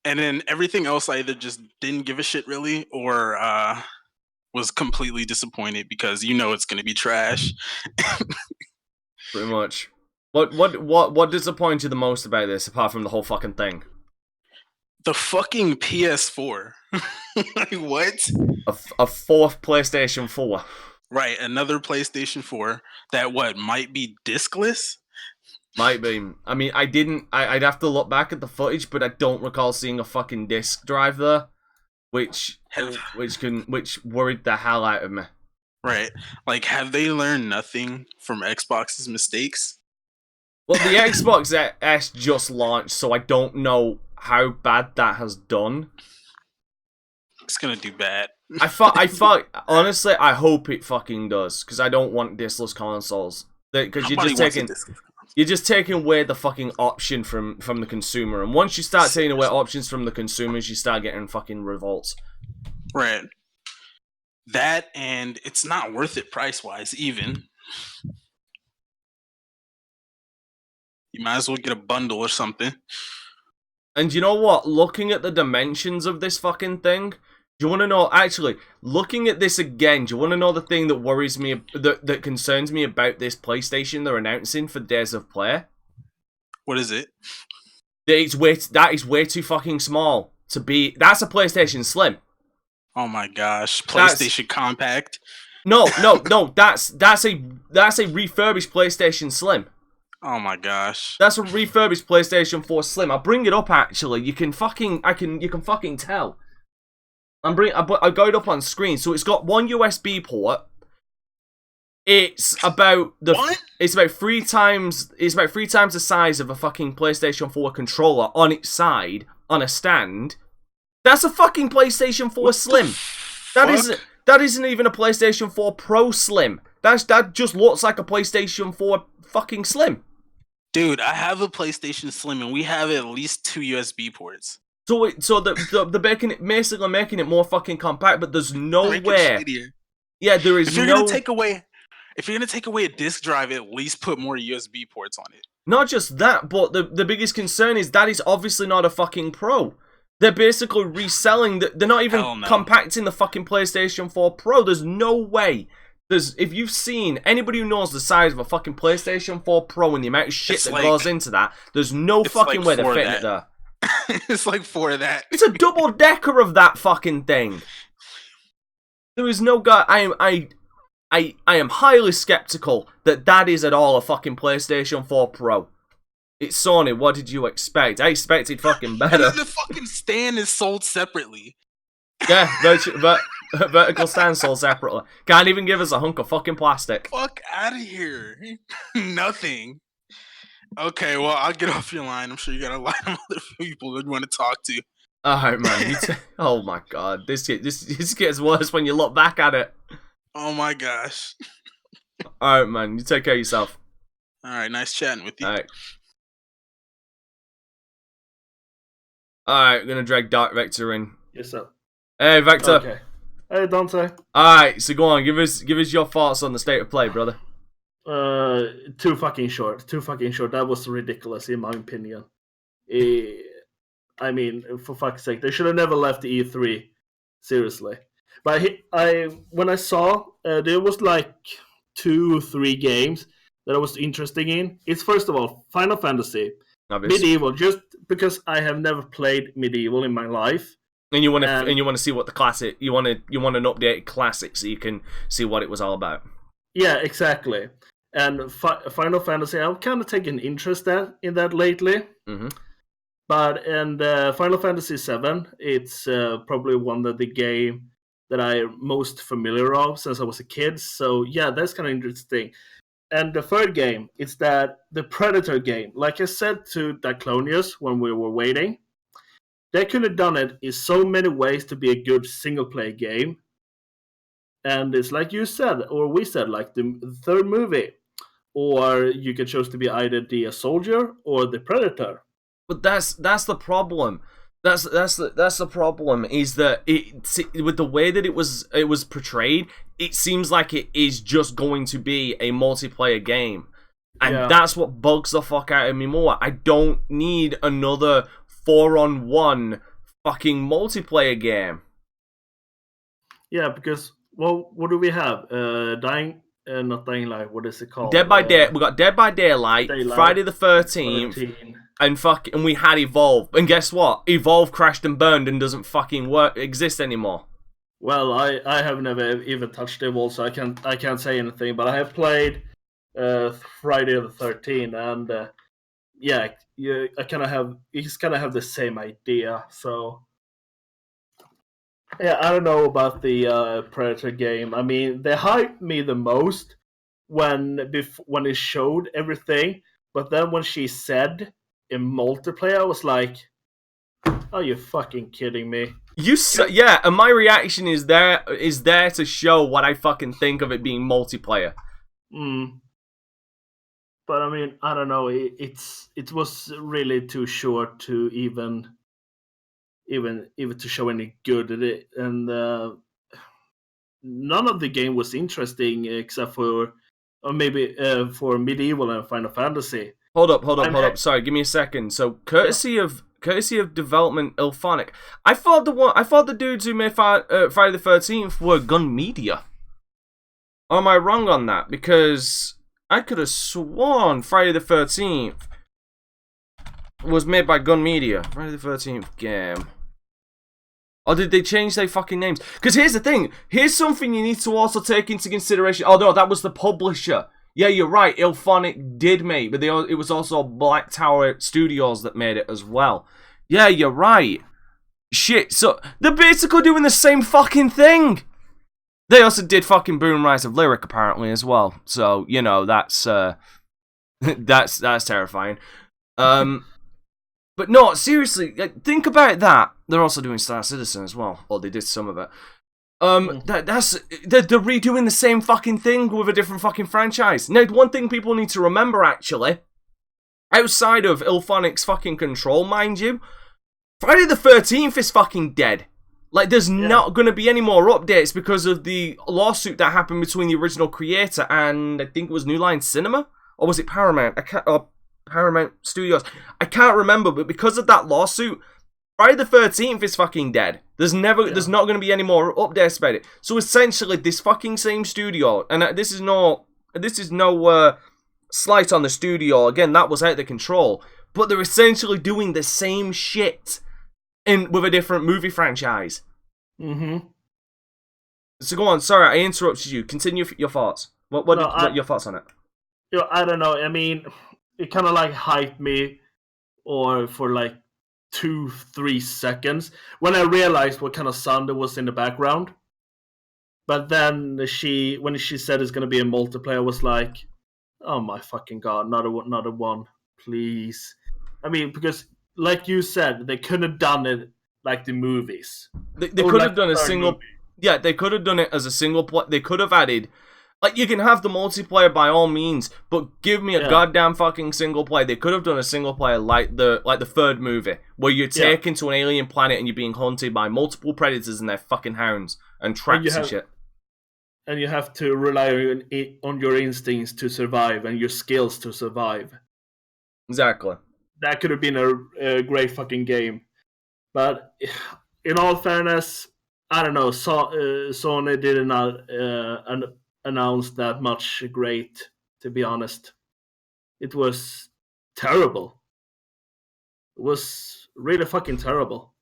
And then everything else, I either just didn't give a shit really, or was completely disappointed because it's going to be trash. Pretty much. What disappointed you the most about this, apart from the whole fucking thing? The fucking PS4. Like, what? A fourth PlayStation 4. Right, another PlayStation 4 that might be discless? Might be. I mean, I'd have to look back at the footage, but I don't recall seeing a fucking disc drive there, which worried the hell out of me. Right. Like, have they learned nothing from Xbox's mistakes? Well, the Xbox S just launched, so I don't know how bad that has done. It's gonna do bad. I thought, honestly, I hope it fucking does, because I don't want discless consoles. Because you're just taking away the fucking option from the consumer, and once you start taking away options from the consumers, you start getting fucking revolts. Right. That, and it's not worth it price-wise, even. You might as well get a bundle or something. And you know what? Looking at the dimensions of this fucking thing, do you want to know, actually, looking at this again, do you want to know the thing that worries me, that concerns me about this PlayStation they're announcing for Days of Play? What is it? That is way too fucking small to be. That's a PlayStation Slim. Oh my gosh, PlayStation Compact. No, that's a refurbished PlayStation Slim. Oh my gosh. That's a refurbished PlayStation 4 Slim. I'll bring it up actually. You can fucking tell. I got it up on screen. So it's got one USB port. It's about three times the size of a fucking PlayStation 4 controller on its side on a stand. That's a fucking PlayStation 4 Slim. That isn't even a PlayStation 4 Pro Slim. That just looks like a PlayStation 4 fucking Slim. Dude, I have a PlayStation Slim and we have at least 2 USB ports. So they're basically making it more fucking compact, but there's nowhere. Yeah, there is if you're gonna take away a disk drive, at least put more USB ports on it. Not just that, but the biggest concern is that is obviously not a fucking Pro. They're basically reselling. They're not even compacting the fucking PlayStation 4 Pro. There's no way. If you've seen anybody who knows the size of a fucking PlayStation 4 Pro and the amount of shit that goes into that, there's no fucking way they're fitting it there. It's like 4 of that. It's a double decker of that fucking thing. There is no guy. I am highly skeptical that is at all a fucking PlayStation 4 Pro. It's Sony. What did you expect? I expected fucking better. The fucking stand is sold separately. Yeah, vertical stand sold separately. Can't even give us a hunk of fucking plastic. Fuck out of here. Nothing. Okay, well, I'll get off your line. I'm sure you got a lot of other people that you want to talk to. Alright, man. Oh my god. This gets worse when you look back at it. Oh my gosh. Alright, man. You take care of yourself. Alright, nice chatting with you. Alright, we're gonna drag Dark Vector in. Yes, sir. Hey, Vector. Okay. Hey, Dante. Alright, so go on. Give us your thoughts on the state of play, brother. Too fucking short. That was ridiculous, in my opinion. I mean, for fuck's sake, they should have never left the E3. Seriously. But when I saw, there was like 2-3 games that I was interested in. It's first of all Final Fantasy, Obviously. Medieval, just because I have never played Medieval in my life. And you want to see what the classic, you want an updated classic so you can see what it was all about. Yeah, exactly. And Final Fantasy, I've kind of taken interest in that lately. Mm-hmm. But Final Fantasy VII, it's probably one of the game that I'm most familiar of since I was a kid. So yeah, that's kind of interesting. And the third game is the Predator game. Like I said to Daclonius when we were waiting, they could have done it in so many ways to be a good single-player game. And it's like you said, or we said, like the third movie. Or you could choose to be either the soldier or the Predator. But that's the problem. That's the problem is that with the way that it was portrayed, it seems like it is just going to be a multiplayer game. And that's what bugs the fuck out of me more. I don't need another 4-on-1 fucking multiplayer game. Yeah, because, well, what do we have? Not Dying Light, what is it called? Dead by Day. We got Dead by Daylight, Friday the 13th, and we had Evolve. And guess what? Evolve crashed and burned and doesn't fucking exist anymore. Well, I have never even touched Evolve, so I can't say anything. But I have played Friday the 13th, and I kind of have the same idea. So yeah, I don't know about the Predator game. I mean, they hyped me the most when it showed everything, but then when she said in multiplayer, I was like, "Are you fucking kidding me?" Yeah, and my reaction is there to show what I fucking think of it being multiplayer. But I mean, I don't know. It was really too short to even to show any good at it, and none of the game was interesting except for, or maybe for Medieval and Final Fantasy. Hold up. Sorry, give me a second. So, courtesy of development Ilphonic, I thought the dudes who made Friday the 13th were Gun Media. Or am I wrong on that? Because I could have sworn Friday the 13th was made by Gun Media. Friday the 13th game. Or did they change their fucking names? Because here's the thing. Here's something you need to also take into consideration. Oh no, that was the publisher. Yeah, you're right. Ilphonic did make, but it was also Black Tower Studios that made it as well. Yeah, you're right. Shit, so they're basically doing the same fucking thing. They also did fucking Boom Rise of Lyric apparently as well. So, you know, that's that's terrifying. But no, seriously, think about that. They're also doing Star Citizen as well. Or they did some of it. They're redoing the same fucking thing with a different fucking franchise. Now, one thing people need to remember, actually, outside of Ilphonic's fucking control, mind you, Friday the 13th is fucking dead. Like, there's not going to be any more updates because of the lawsuit that happened between the original creator and I think it was New Line Cinema? Or was it Paramount? Paramount Studios. I can't remember, but because of that lawsuit, Friday the 13th is fucking dead. There's not going to be any more updates about it. So essentially, this fucking same studio, and this is no slight on the studio. Again, that was out of control. But they're essentially doing the same shit with a different movie franchise. So go on. Sorry, I interrupted you. Continue your thoughts. What are your thoughts on it? I don't know. I mean, it kind of like hyped me, for like 2-3 seconds when I realized what kind of sound there was in the background. But then when she said it's gonna be a multiplayer, I was like, oh my fucking god, not a one, please. I mean, because like you said, they could have done it like the movies. They could have done a single movie. Yeah, they could have done it as a single play. They could have added, like, you can have the multiplayer by all means, but give me a goddamn fucking single player. They could have done a single player like the third movie, where you're taken to an alien planet and you're being hunted by multiple predators and their fucking hounds and traps and shit. And you have to rely on your instincts to survive and your skills to survive. Exactly. That could have been a great fucking game. But in all fairness, I don't know. Sony did not announce that much great, to be honest. It was terrible. It was really fucking terrible.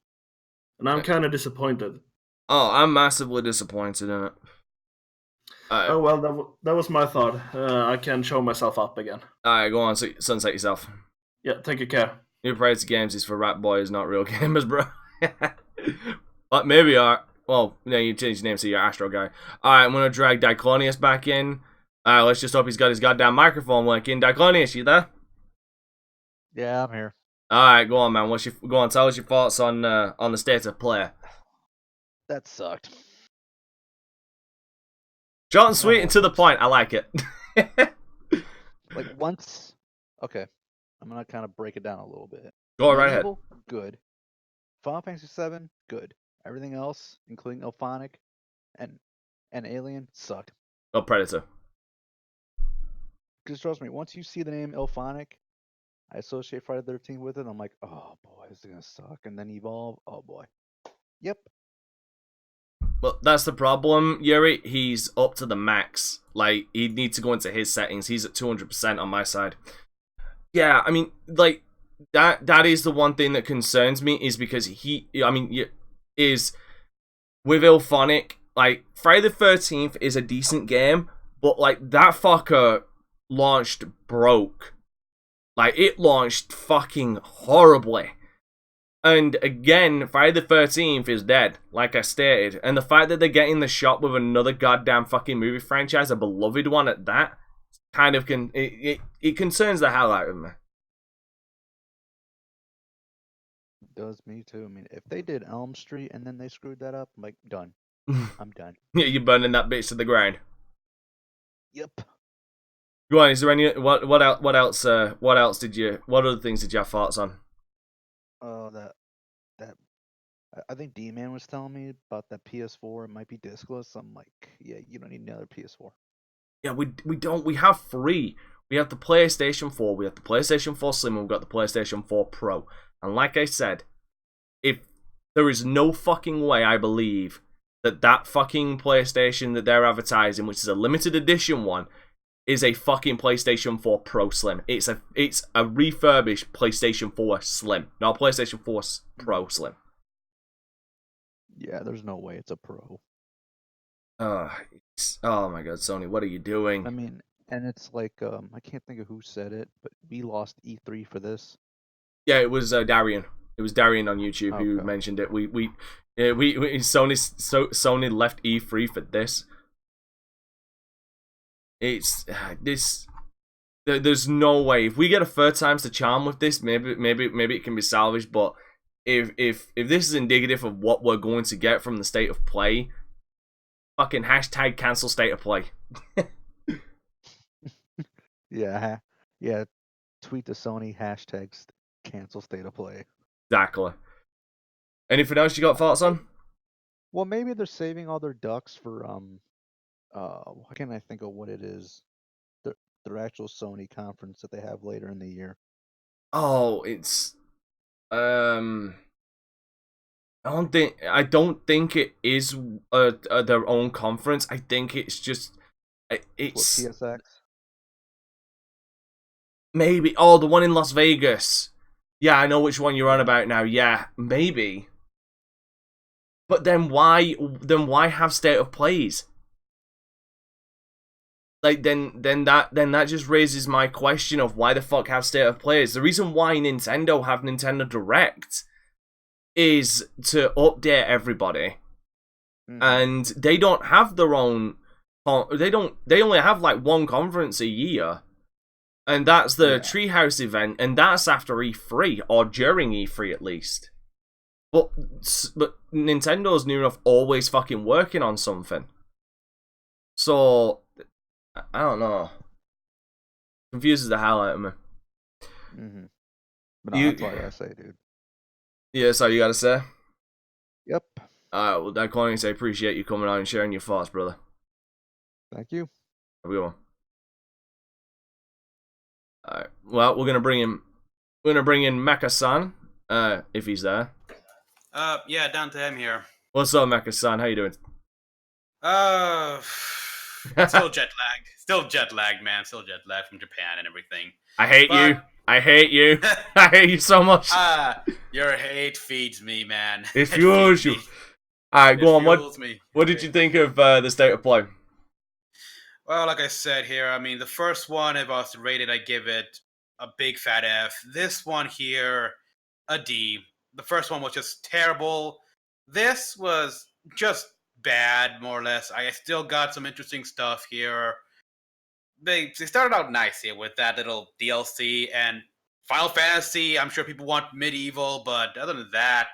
And I'm kind of disappointed. Oh, I'm massively disappointed in it. Oh, well, that was my thought. I can show myself up again. Alright, go on, sunset yourself. Yeah, take good care. New Price Games is for rat boys, not real gamers, bro. But maybe well, you change the name so you're Astro guy. Alright, I'm gonna drag Diclonius back in. Let's just hope he's got his goddamn microphone working. Diclonius, you there? Yeah, I'm here. Alright, go on, man. Go on, tell us your thoughts on the state of play. That sucked. Short and sweet and to the point. I like it. Okay, I'm gonna kind of break it down a little bit. Go right ahead. Good. Final Fantasy VII, good. Everything else, including Ilphonic and Alien, sucked. Oh, Predator. Because trust me, once you see the name Ilphonic, I associate Friday the 13th with it. I'm like, oh boy, this is gonna suck. And then Evolve, oh boy. Yep. Well, that's the problem, Yuri. He's up to the max. Like, he'd need to go into his settings. He's at 200% on my side. Yeah, I mean, like, that is the one thing that concerns me, is because is with Ilphonic, like, Friday the 13th is a decent game, but, like, that fucker launched broke. Like, it launched fucking horribly. And again, Friday the 13th is dead, like I stated. And the fact that they're getting the shot with another goddamn fucking movie franchise, a beloved one at that, kind of it concerns the hell out of me. Does me too. I mean, if they did Elm Street and then they screwed that up, I'm like, done. I'm done. Yeah, you're burning that bitch to the ground. Yep. Go on, is there any what else what other things did you have thoughts on? Oh, I think D-Man was telling me about that PS4. It might be discless. I'm like, yeah, you don't need another PS4. Yeah, we don't. We have three. We have the PlayStation 4, we have the PlayStation 4 Slim, and we've got the PlayStation 4 Pro. And like I said, if there is no fucking way, I believe, that fucking PlayStation that they're advertising, which is a limited edition one, is a fucking PlayStation 4 Pro Slim. It's a refurbished PlayStation 4 Slim, not PlayStation 4 Pro Slim. Yeah, there's no way it's a Pro. Oh my god, Sony, what are you doing? I mean, and it's like, I can't think of who said it, but we lost E3 for this. Yeah, it was Darian. It was Darian on YouTube who mentioned it. Sony left E3 for this. It's this. There's no way. If we get a third time's the charm with this, maybe it can be salvaged. But if this is indicative of what we're going to get from the state of play, fucking hashtag cancel state of play. Yeah. Tweet to Sony hashtags cancel state of play. Exactly. Anything else you got thoughts on? Well, maybe they're saving all their ducks for why can't I think of what it is? Their actual Sony conference that they have later in the year. Oh, it's I don't think it is their own conference. I think it's just it's what, PSX. Maybe the one in Las Vegas. Yeah, I know which one you're on about now. Yeah, maybe. But then why have state of plays? Like then that just raises my question of why the fuck have state of plays. The reason why Nintendo have Nintendo Direct is to update everybody. And they don't have their own they only have like one conference a year. And that's the Treehouse event, and that's after E3, or during E3 at least. But Nintendo's near enough always fucking working on something. So, I don't know. Confuses the hell out of me. But no, that's all I gotta say, dude. Yeah, that's all you gotta say? Yep. Alright, well, I can't say appreciate you coming on and sharing your thoughts, brother. Thank you. Have a good one. Alright, well, we're gonna bring in Mecha-san, if he's there. Yeah, Dante, I'm here. What's up, Mecha-san? How you doing? Still jet lagged. Still jet lagged, man. Still jet lagged from Japan and everything. I hate you. I hate you. I hate you so much. Your hate feeds me, man. It fuels you. Alright, go on. What did you think of the state of play? Well, like I said here, I mean, the first one, if I was to rate it, I give it a big fat F. This one here, a D. The first one was just terrible. This was just bad, more or less. I still got some interesting stuff here. They started out nice here with that little DLC, and Final Fantasy, I'm sure people want medieval, but other than that,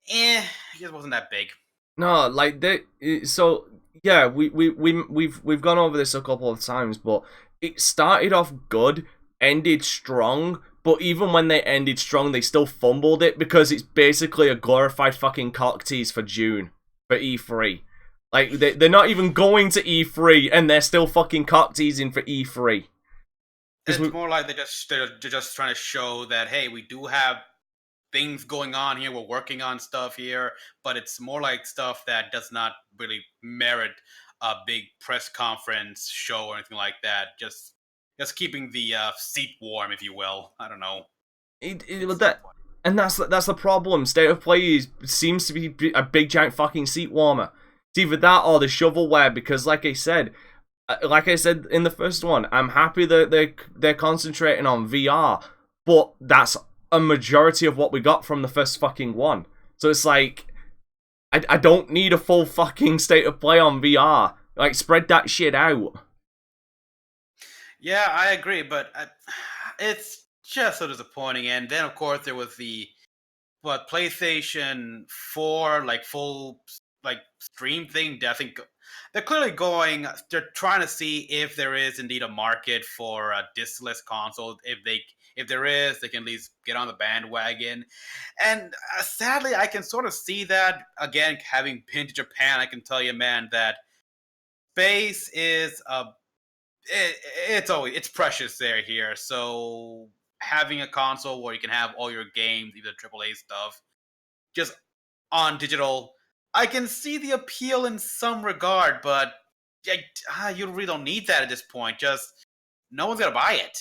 it just wasn't that big. No, like so yeah, we've gone over this a couple of times, but it started off good, ended strong, but even when they ended strong, they still fumbled it because it's basically a glorified fucking cock tease for June for E3. Like, they're not even going to E3, and they're still fucking cock teasing for E3. It's more like they're just trying to show that, hey, we do have things going on here. We're working on stuff here, but it's more like stuff that does not really merit a big press conference show or anything like that. Just keeping the seat warm, if you will. I don't know. That's the problem. State of Play seems to be a big giant fucking seat warmer. It's either that or the shovelware, because like I said in the first one, I'm happy that they're concentrating on VR, but that's a majority of what we got from the first fucking one. So it's like, I don't need a full fucking State of Play on VR. Like, spread that shit out. Yeah, I agree, but it's just so disappointing. And then, of course, there was the PlayStation 4 full stream thing. I think they're clearly they're trying to see if there is indeed a market for a discless console. If there is, they can at least get on the bandwagon. And sadly, I can sort of see that. Again, having been to Japan, I can tell you, man, that space is it's precious here. So having a console where you can have all your games, either AAA stuff, just on digital, I can see the appeal in some regard, but you really don't need that at this point. Just no one's gonna buy it.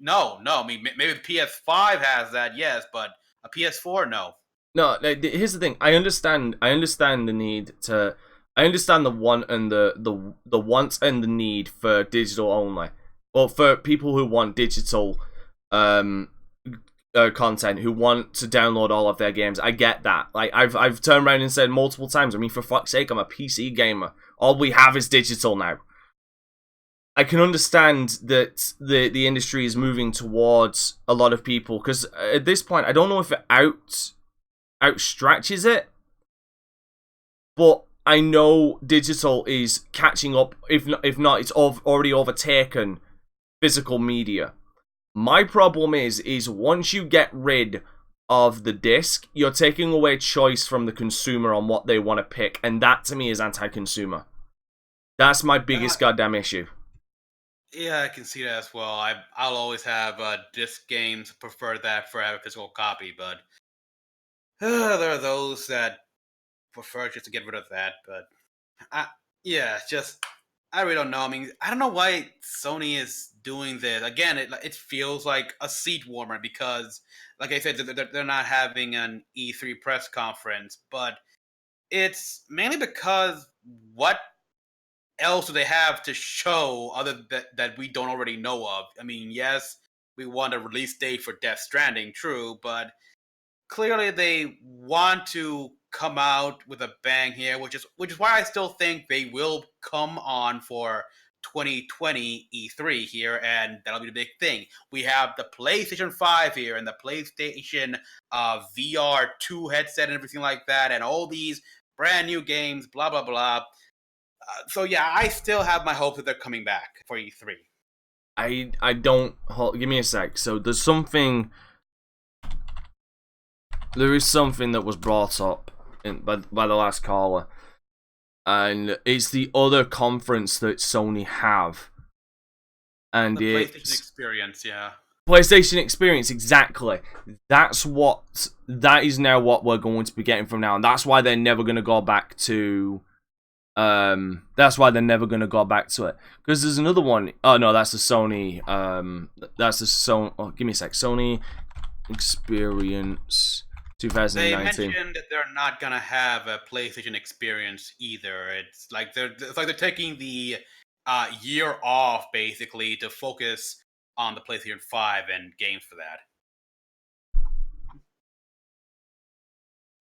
No. I mean, maybe the PS5 has that, yes, but a PS4, no. No, here's the thing. I understand the need to. I understand the want and the want and the need for digital only, or for people who want digital content, who want to download all of their games. I get that. Like, I've turned around and said multiple times, I mean, for fuck's sake, I'm a PC gamer. All we have is digital now. I can understand that the industry is moving towards a lot of people, because at this point, I don't know if it outstretches it, but I know digital is catching up. If not, it's already overtaken physical media. My problem is once you get rid of the disc, you're taking away choice from the consumer on what they want to pick, and that to me is anti-consumer. That's my biggest goddamn issue. Yeah, I can see that as well. I'll always have disc games, prefer that for having a physical copy, but there are those that prefer just to get rid of that. But I really don't know. I mean, I don't know why Sony is doing this. Again, it feels like a seat warmer because, like I said, they're not having an E3 press conference, but it's mainly because what else do they have to show other that we don't already know of? I mean, yes, we want a release date for Death Stranding, true, but clearly they want to come out with a bang here, which is why I still think they will come on for 2020 E3 here, and that'll be the big thing. We have the PlayStation 5 here and the PlayStation VR 2 headset and everything like that, and all these brand new games, blah, blah, blah. So yeah, I still have my hope that they're coming back for E3. I don't... Give me a sec. So there is something that was brought up by the last caller, and it's the other conference that Sony have, and the it's PlayStation Experience, yeah. PlayStation Experience, exactly. That is now what we're going to be getting from now, and that's why they're never going to go back to. That's why they're never going to go back to it. Because there's another one. Oh no, that's the Sony. That's the Sony. Oh, give me a sec. Sony Experience 2019. They mentioned that they're not gonna have a PlayStation Experience either. It's like they're taking the year off basically to focus on the PlayStation 5 and games for that.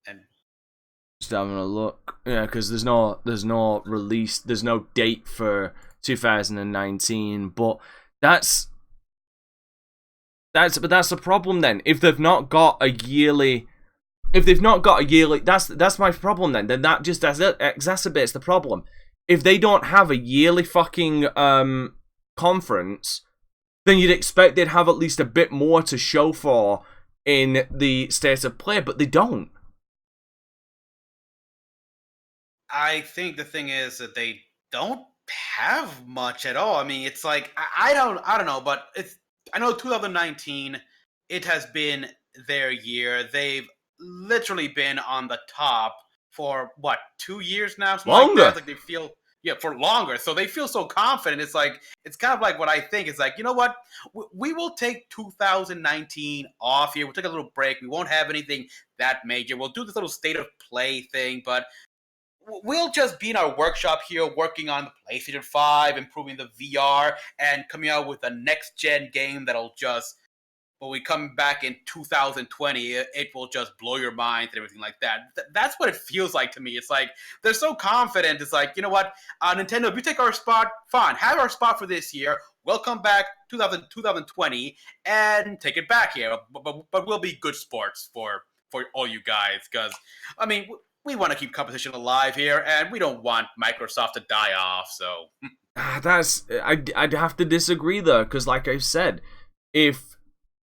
And just having a look, yeah, because there's no release, there's no date for 2019. But that's the problem then. If they've not got a yearly. That's my problem then. Then that just exacerbates the problem. If they don't have a yearly fucking conference, then you'd expect they'd have at least a bit more to show for in the State of Play, but they don't. I think the thing is that they don't have much at all. I mean, it's like I don't know, but I know 2019 it has been their year. They've literally been on the top for what 2 years now, something like Longer. that. Like they feel for longer, so they feel so confident. It's like it's kind of like what I think. It's like, you know what, we will take 2019 off here. We'll take a little break. We won't have anything that major. We'll do this little state of play thing, but we'll just be in our workshop here working on the PlayStation 5, improving the VR, and coming out with a next-gen game that'll just, when we come back in 2020, it will just blow your mind and everything like that. That's what it feels like to me. It's like, they're so confident. It's like, you know what, Nintendo, if you take our spot, fine, have our spot for this year. We'll come back 2020 and take it back here. But we'll be good sports for all you guys, because, I mean, we want to keep competition alive here, and we don't want Microsoft to die off, so... I'd have to disagree, though, because like I said, if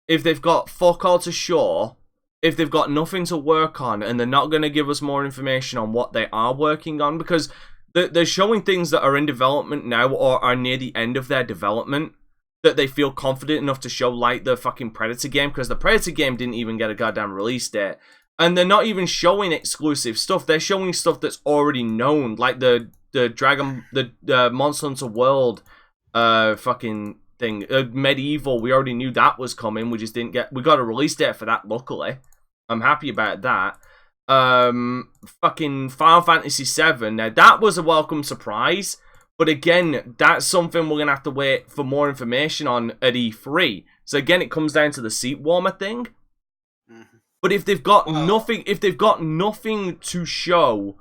they've got fuck all to show, if they've got nothing to work on, and they're not going to give us more information on what they are working on, because they're showing things that are in development now, or are near the end of their development, that they feel confident enough to show, like the fucking Predator game, because the Predator game didn't even get a goddamn release date. And they're not even showing exclusive stuff. They're showing stuff that's already known, like the Monster Hunter World fucking thing. Medieval, we already knew that was coming. We just didn't get... We got a release date for that, luckily. I'm happy about that. Fucking Final Fantasy VII. Now, that was a welcome surprise. But again, that's something we're going to have to wait for more information on at E3. So again, it comes down to the seat warmer thing. But if they've got nothing, to show,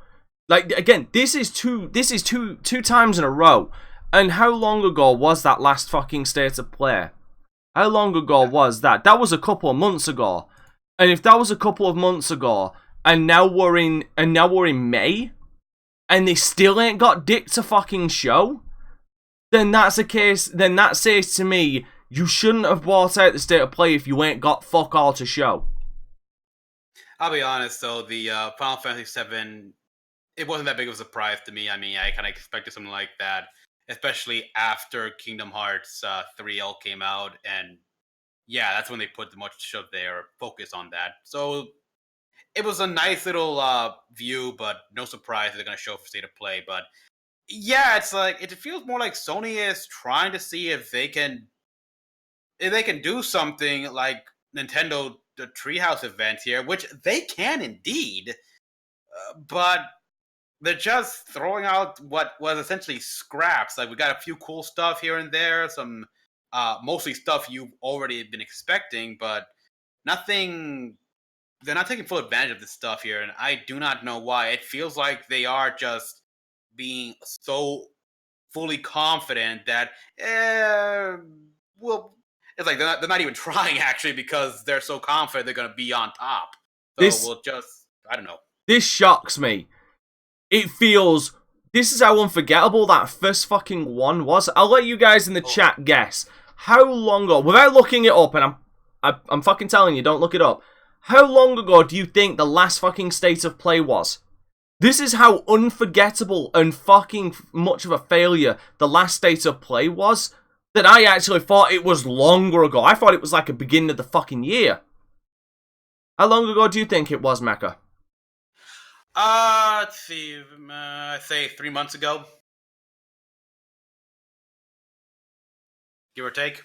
like again, this is two times in a row. And how long ago was that last fucking State of Play? How long ago was that? That was a couple of months ago. And if that was a couple of months ago, and now we're in May, and they still ain't got dick to fucking show, then that's a case. Then that says to me, you shouldn't have brought out the State of Play if you ain't got fuck all to show. I'll be honest, though, the Final Fantasy VII, it wasn't that big of a surprise to me. I mean, I kind of expected something like that, especially after Kingdom Hearts 3L came out, and yeah, that's when they put much of their focus on that. So it was a nice little view, but no surprise they're going to show for State of Play. But yeah, it's like, it feels more like Sony is trying to see if they can do something like Nintendo, the Treehouse event here, which they can indeed, but they're just throwing out what was essentially scraps. Like, we got a few cool stuff here and there, some mostly stuff you've already been expecting, but nothing. They're not taking full advantage of this stuff here, and I do not know why. It feels like they are just being so fully confident that, well, it's like they're not even trying, actually, because they're so confident they're going to be on top. So we'll just, I don't know. This shocks me. It feels... This is how unforgettable that first fucking one was. I'll let you guys in the chat guess. How long ago, without looking it up, and I'm fucking telling you, don't look it up. How long ago do you think the last fucking State of Play was? This is how unforgettable and fucking much of a failure the last State of Play was, that I actually thought it was longer ago. I thought it was like a beginning of the fucking year. How long ago do you think it was, Mecha? Let's see. I'd say 3 months ago. Give or take.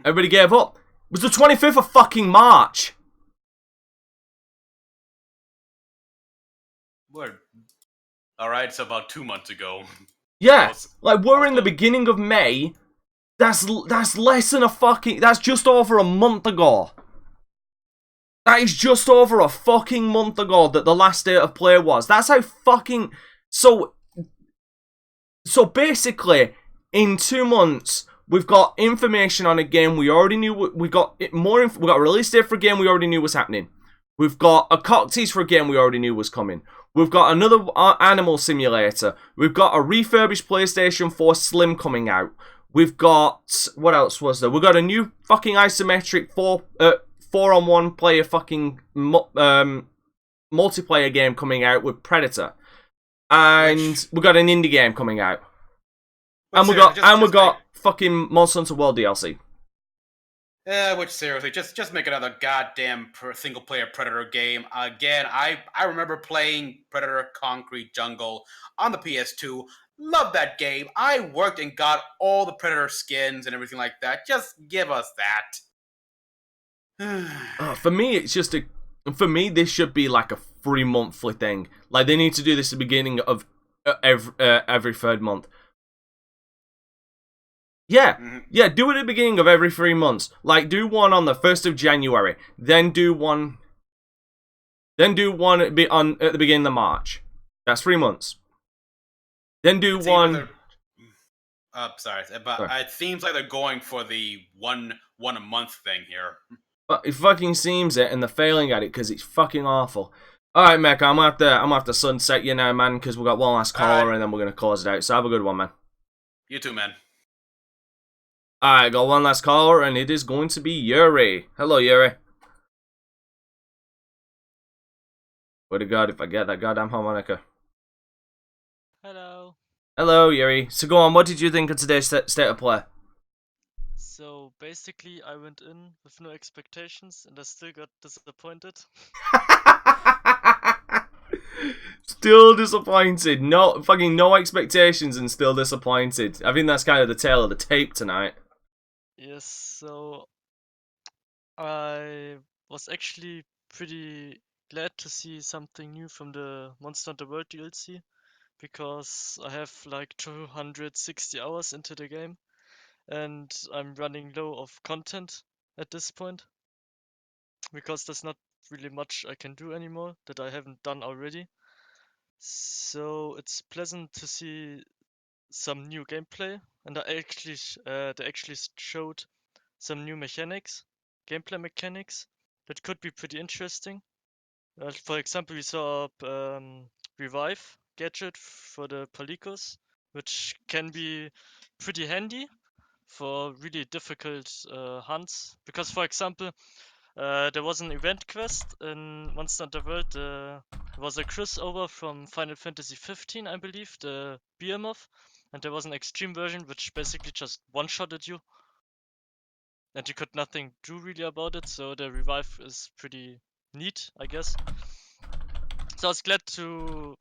Everybody gave up. It was the 25th of fucking March. Word. Alright, so about 2 months ago. Yeah, like we're in the beginning of May. That's less than a fucking... That's just over a month ago. That is just over a fucking month ago that the last State of Play was. That's how fucking... So basically, in 2 months, we've got information on a game we already knew. We got more. We got a release date for a game we already knew was happening. We've got a cock tease for a game we already knew was coming. We've got another animal simulator. We've got a refurbished PlayStation 4 Slim coming out. We've got... What else was there? We've got a new fucking isometric 4-on-1 player fucking multiplayer game coming out with Predator. and we got an indie game coming out, But and we seriously, got fucking Monster Hunter World DLC. Which seriously, just make another goddamn single player Predator game. Again, I remember playing Predator Concrete Jungle on the PS2. Love that game. I worked and got all the Predator skins and everything like that. Just give us that. For me, it's just for me, this should be like a 3-monthly thing. Like, they need to do this at the beginning of every third month. Yeah, yeah, do it at the beginning of every 3 months. Like, do one on the 1st of January, then do one at the beginning of March. That's 3 months. Then do one. Sorry, but it seems like they're going for the one a month thing here. But it fucking seems it, and they're failing at it because it's fucking awful. Alright, Mecca, I'm gonna have to sunset you now, man, because we've got one last caller, and then we're gonna close it out. So have a good one, man. You too, man. Alright, got one last caller, and it is going to be Yuri. Hello, Yuri. Swear to God, if I get that goddamn harmonica. Hello. Hello, Yuri. So go on, what did you think of today's state of play? So basically, I went in with no expectations, and I still got disappointed. Still disappointed. No expectations and still disappointed. I think that's kind of the tale of the tape tonight. Yes, so I was actually pretty glad to see something new from the Monster Hunter World DLC, because I have like 260 hours into the game, and I'm running low of content at this point, because there's not really much I can do anymore that I haven't done already. So it's pleasant to see some new gameplay, and they actually showed some new gameplay mechanics that could be pretty interesting. For example, we saw revive gadget for the Palicos, which can be pretty handy for really difficult hunts. Because, for example, there was an event quest in Monster Hunter World. There was a crossover from Final Fantasy 15, I believe, the Behemoth, and there was an extreme version which basically just one-shotted you, and you could nothing do really about it. So the revive is pretty neat, I guess. So I was glad to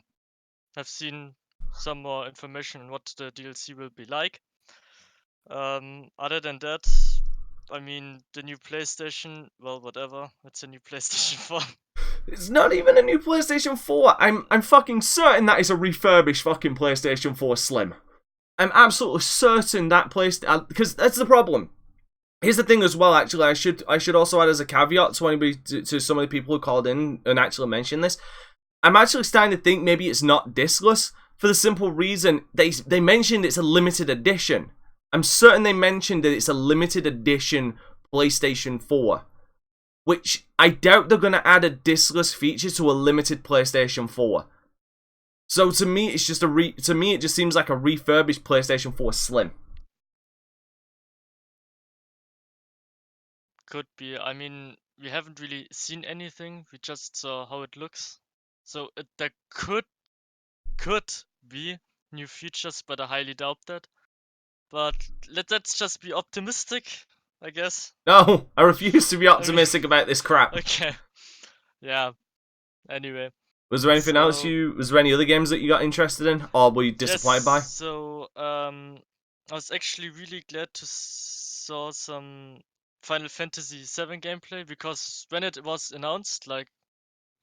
have seen some more information on what the DLC will be like. Other than that, I mean, the new PlayStation, well, whatever. It's a new PlayStation 4. It's not even a new PlayStation 4. I'm fucking certain that is a refurbished fucking PlayStation 4 Slim. I'm absolutely certain that PlayStation, because that's the problem. Here's the thing as well, actually, I should also add as a caveat to anybody, to some of the people who called in and actually mentioned this. I'm actually starting to think maybe it's not discless, for the simple reason they mentioned it's a limited edition. I'm certain they mentioned that it's a limited edition PlayStation 4, which I doubt they're going to add a discless feature to a limited PlayStation 4. So to me, it's just to me it just seems like a refurbished PlayStation 4 Slim. Could be. I mean, we haven't really seen anything. We just saw how it looks. So there could be new features, but I highly doubt that. But let's just be optimistic, I guess. No, I refuse to be optimistic about this crap. Okay. Yeah. Anyway. Was there anything else was there any other games that you got interested in, or were you disappointed by? So, I was actually really glad to saw some Final Fantasy VII gameplay, because when it was announced, like,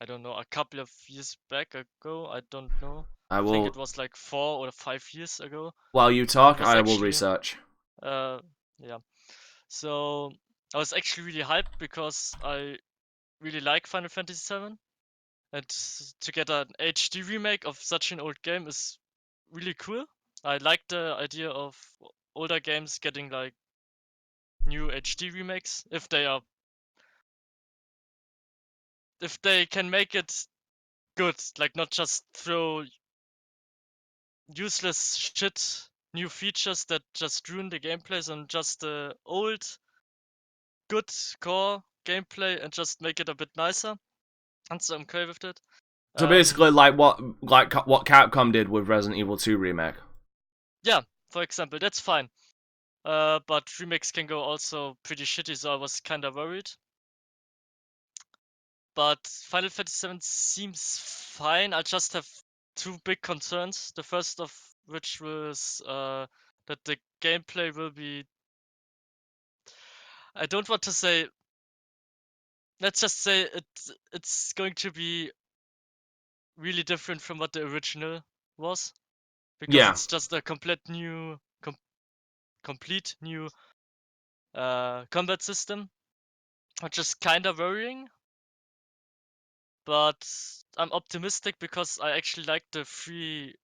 I don't know, a couple of years back ago, I don't know. I think it was like 4 or 5 years ago. While you talk, I will research. Yeah. So I was actually really hyped because I really like Final Fantasy VII, and to get an HD remake of such an old game is really cool. I like the idea of older games getting like new HD remakes if they can make it good, like not just throw useless shit new features that just ruin the gameplays on just the old good core gameplay and just make it a bit nicer. And so I'm okay with it. So basically, like what Capcom did with Resident Evil 2 remake. Yeah, for example, that's fine. But remakes can go also pretty shitty, so I was kind of worried. But Final Fantasy VII seems fine. I just have two big concerns. The first of which was that the gameplay will be. I don't want to say. Let's just say it's going to be really different from what the original was, because Yeah. it's just a complete new combat system, which is kind of worrying. But I'm optimistic because I actually like the free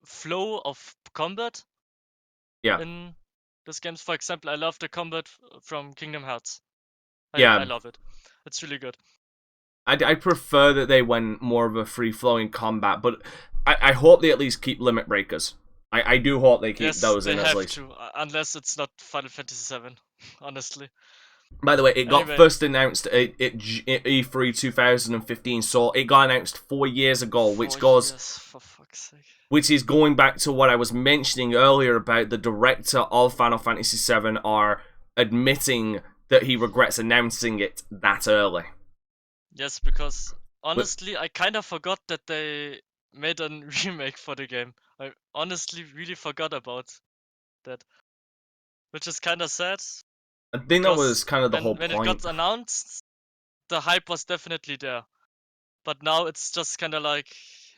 flow of combat Yeah. in these games. For example, I love the combat from Kingdom Hearts. Yeah. I love it. It's really good. I prefer that they went more of a free-flowing combat, but I hope they at least keep limit breakers. I do hope they keep those in at least. They have to, unless it's not Final Fantasy VII, honestly. By the way, it got Anyway. first announced at E3 2015, so it got announced 4 years ago, which goes, for fuck's sake. which is going back to what I was mentioning earlier about the director of Final Fantasy VII are admitting that he regrets announcing it that early. Yes, because honestly, I kind of forgot that they made a remake for the game. I honestly really forgot about that, which is kind of sad. I think that was kind of the whole when point. it got announced, the hype was definitely there. But now it's just kind of like,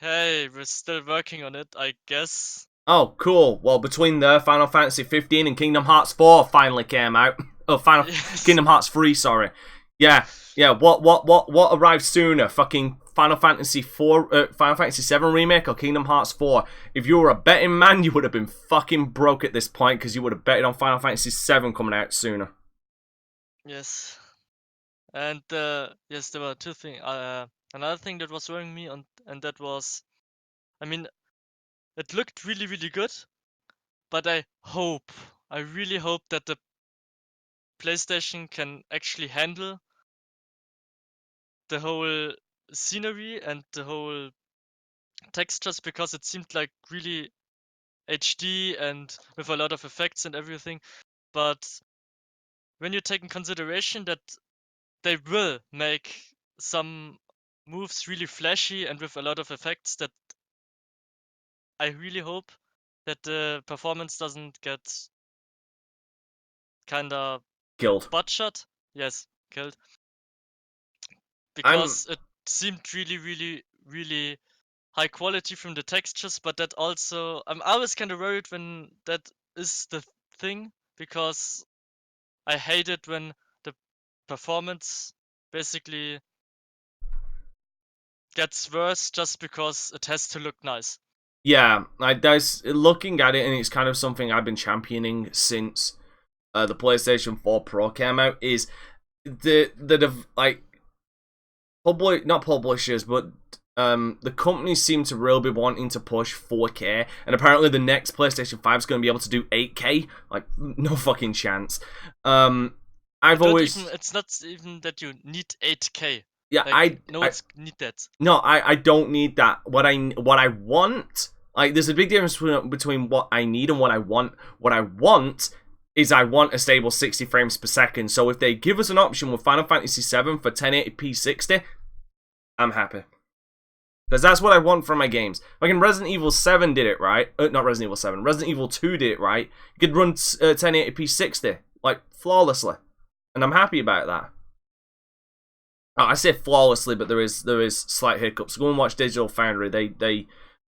hey, we're still working on it, I guess. Oh, cool. Well, between the Final Fantasy 15 and Kingdom Hearts 4 finally came out. Oh, Kingdom Hearts 3, sorry. Yeah. What arrived sooner? Fucking Final Fantasy 7 remake or Kingdom Hearts 4? If you were a betting man, you would have been fucking broke at this point because you would have betted on Final Fantasy 7 coming out sooner. Yes. And yes, there were two things. Another thing that was worrying me, and that was, I mean, it looked really, really good, but I really hope that the PlayStation can actually handle the whole scenery and the whole textures, because it seemed like really HD and with a lot of effects and everything. But when you take in consideration that they will make some moves really flashy and with a lot of effects, that I really hope that the performance doesn't get kinda killed. Butchered? Yes, killed. Because it seemed really, really, really high quality from the textures, but that also I'm always kind of worried when that is the thing, because I hate it when the performance basically gets worse just because it has to look nice. Yeah, looking at it, and it's kind of something I've been championing since the PlayStation 4 Pro came out, is not publishers, but the companies seem to really be wanting to push 4K, and apparently the next PlayStation 5 is going to be able to do 8K. Like, no fucking chance. It's not even that you need 8K. Yeah, like, I need that. No, I don't need that. What I want, like, there's a big difference between what I need and what I want. What I want is I want a stable 60 frames per second. So if they give us an option with Final Fantasy VII for 1080p 60, I'm happy. Because that's what I want from my games. Like in Resident Evil 7 did it right. Not Resident Evil 7. Resident Evil 2 did it right. You could run 1080p 60, like, flawlessly. And I'm happy about that. I say flawlessly, but there is slight hiccups. Go and watch Digital Foundry.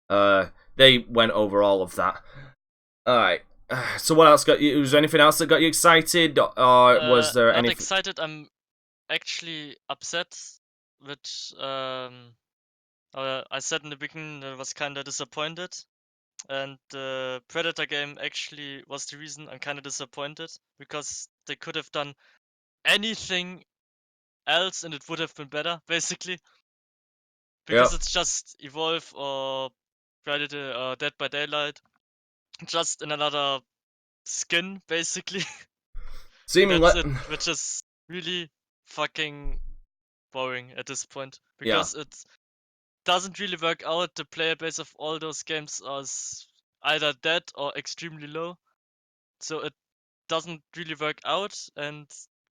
They went over all of that. All right. So what else got you? Was there anything else that got you excited, or was there anything? Not excited. I'm actually upset. Which I said in the beginning I was kind of disappointed, and the Predator game actually was the reason I'm kind of disappointed, because they could have done anything else and it would have been better, basically. Because it's just Evolve or Predator or Dead by Daylight, just in another skin, basically. That's it, which is really fucking boring at this point, because doesn't really work out. The player base of all those games is either dead or extremely low, so it doesn't really work out. And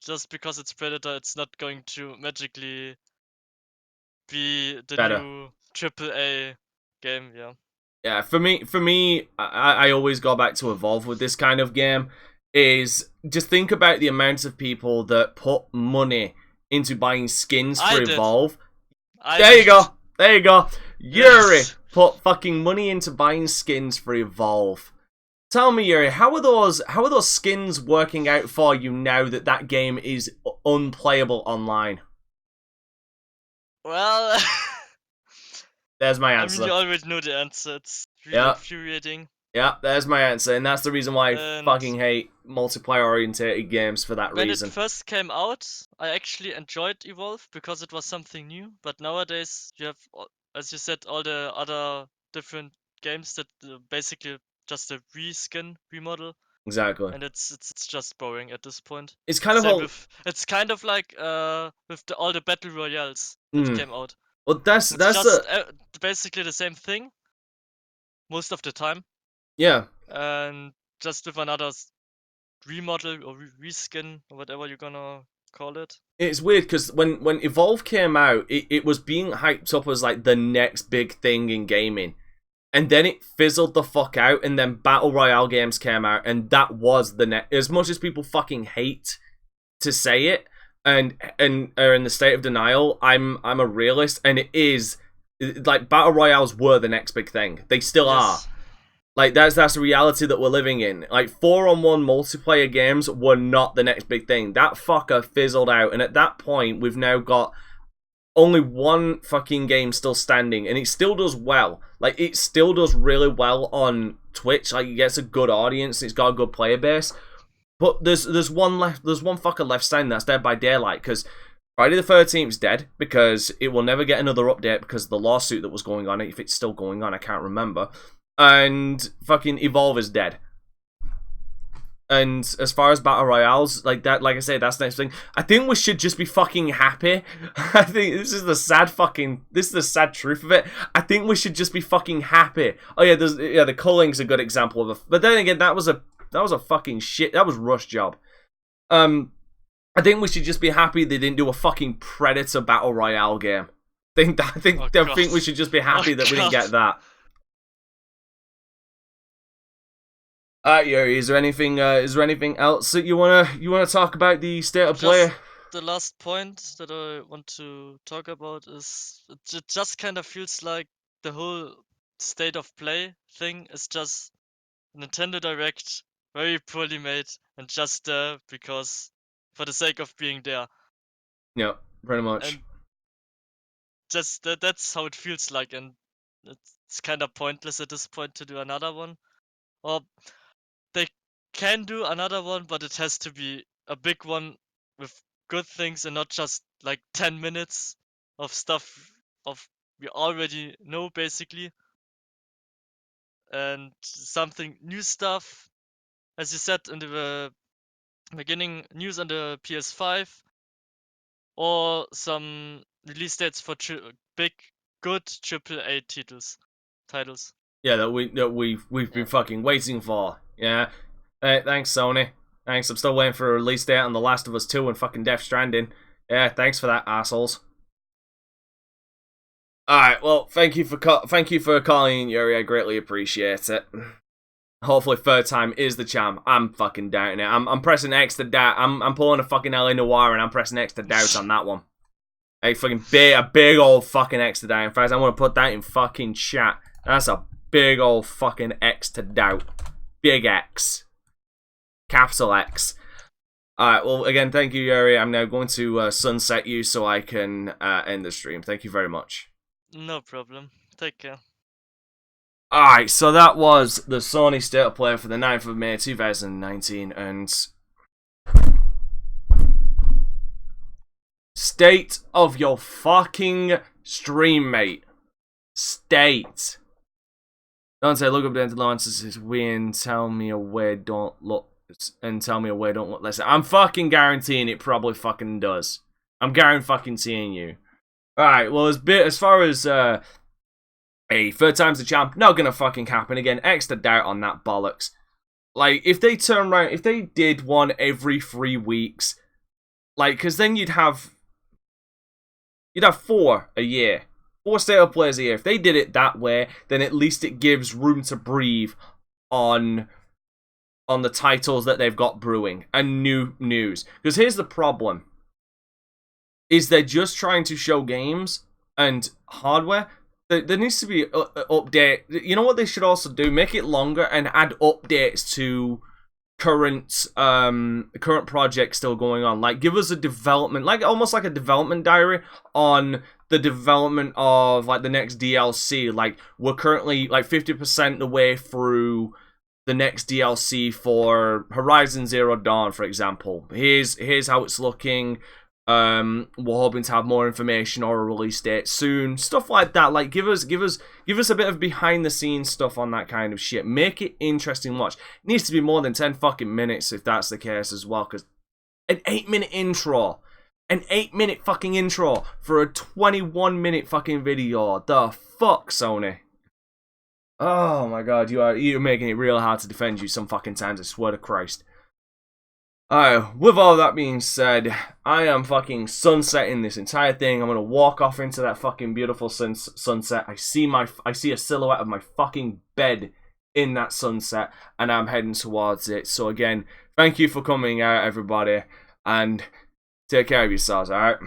just because it's Predator, it's not going to magically be the Better. new AAA game. Yeah. Yeah, for me, I always go back to Evolve with this kind of game. Is just think about the amount of people that put money into buying skins for Evolve. There you go. There you go. Yuri put fucking money into buying skins for Evolve. Tell me, Yuri, how are those skins working out for you now that that game is unplayable online? Well, there's my answer. I mean, you already know the answer. It's really infuriating. Yeah, there's my answer, and that's the reason why I fucking hate multiplayer-oriented games for that reason. When it first came out, I actually enjoyed Evolve because it was something new. But nowadays, you have, as you said, all the other different games that basically just a reskin, remodel. Exactly. And it's just boring at this point. It's kind of it's kind of like with all the battle royales that came out. Well, that's just basically the same thing most of the time. Yeah. And just with another remodel or reskin or whatever you're gonna call it. It's weird because when Evolve came out, it was being hyped up as like the next big thing in gaming. And then it fizzled the fuck out, and then Battle Royale games came out, and that was the next. As much as people fucking hate to say it, and are in the state of denial, I'm a realist, and it is like Battle Royales were the next big thing. They still are. Like that's the reality that we're living in. Like 4-on-1 multiplayer games were not the next big thing. That fucker fizzled out, and at that point, we've now got only one fucking game still standing, and it still does well. Like it still does really well on Twitch. Like it gets a good audience. It's got a good player base. But there's one left. There's one fucker left standing. That's Dead by Daylight because Friday the 13th is dead because it will never get another update because of the lawsuit that was going on. If it's still going on, I can't remember. And fucking Evolve is dead. And as far as Battle Royales, like I say, that's the next thing. I think we should just be fucking happy. I think this is the sad truth of it. I think we should just be fucking happy. Oh yeah, the culling's a good example of but then again, that was a fucking shit. That was rush job. I think we should just be happy they didn't do a fucking Predator Battle Royale game. I think we should just be happy that we didn't get that. Yuri, is there anything else that you wanna talk about the state of play? The last point that I want to talk about is it just kind of feels like the whole state of play thing is just Nintendo Direct, very poorly made and just there because for the sake of being there. Yeah, pretty much. And just that's how it feels like, and it's kind of pointless at this point to do another one. Or they can do another one, but it has to be a big one with good things and not just like 10 minutes of stuff we already know basically. And something new stuff, as you said in the beginning, news on the PS5 or some release dates for big good AAA titles. Yeah, that we've been fucking waiting for. Yeah. Hey, thanks Sony. Thanks. I'm still waiting for a release date on The Last of Us 2 and fucking Death Stranding. Yeah, thanks for that, assholes. All right. Well, thank you for calling in, Yuri. I greatly appreciate it. Hopefully, third time is the charm. I'm fucking doubting it. I'm pressing X to doubt. I'm pulling a fucking LA Noire and I'm pressing X to doubt on that one. A big old fucking X to doubt. In fact, I want to put that in fucking chat. That's a big old fucking X to doubt. Big X. Capital X. Alright, well, again, thank you, Yuri. I'm now going to sunset you so I can end the stream. Thank you very much. No problem. Take care. Alright, so that was the Sony State of Play for the 9th of May 2019, and state of your fucking stream, mate. State. Don't say look up the answers is win, tell me away, don't look, and tell me away, don't look less. I'm fucking guaranteeing it probably fucking does. I'm guaranteeing you. Alright, well, as far as Hey, third time's the champ, not gonna fucking happen again. Extra doubt on that bollocks. Like, if they turn around, if they did one every 3 weeks, like, because then you'd have 4 a year. 4 state-of plays a year. If they did it that way, then at least it gives room to breathe on the titles that they've got brewing and new news. Because here's the problem. Is they're just trying to show games and hardware. There needs to be an update. You know what they should also do? Make it longer and add updates to current projects still going on. Like, give us a development, like almost like a development diary on the development of like the next DLC. Like, we're currently like 50% the way through the next DLC for Horizon Zero Dawn, for example. Here's how it's looking. We're hoping to have more information or a release date soon. Stuff like that. Like, give us a bit of behind the scenes stuff on that kind of shit. Make it interesting watch. It needs to be more than 10 fucking minutes if that's the case as well. Because an 8-minute intro. An 8-minute fucking intro for a 21-minute fucking video. The fuck, Sony? Oh my god, you're making it real hard to defend you some fucking times, I swear to Christ. Alright, with all that being said, I am fucking sunsetting this entire thing. I'm gonna walk off into that fucking beautiful sunset. I see a silhouette of my fucking bed in that sunset, and I'm heading towards it. So again, thank you for coming out, everybody, and take care of yourselves, alright?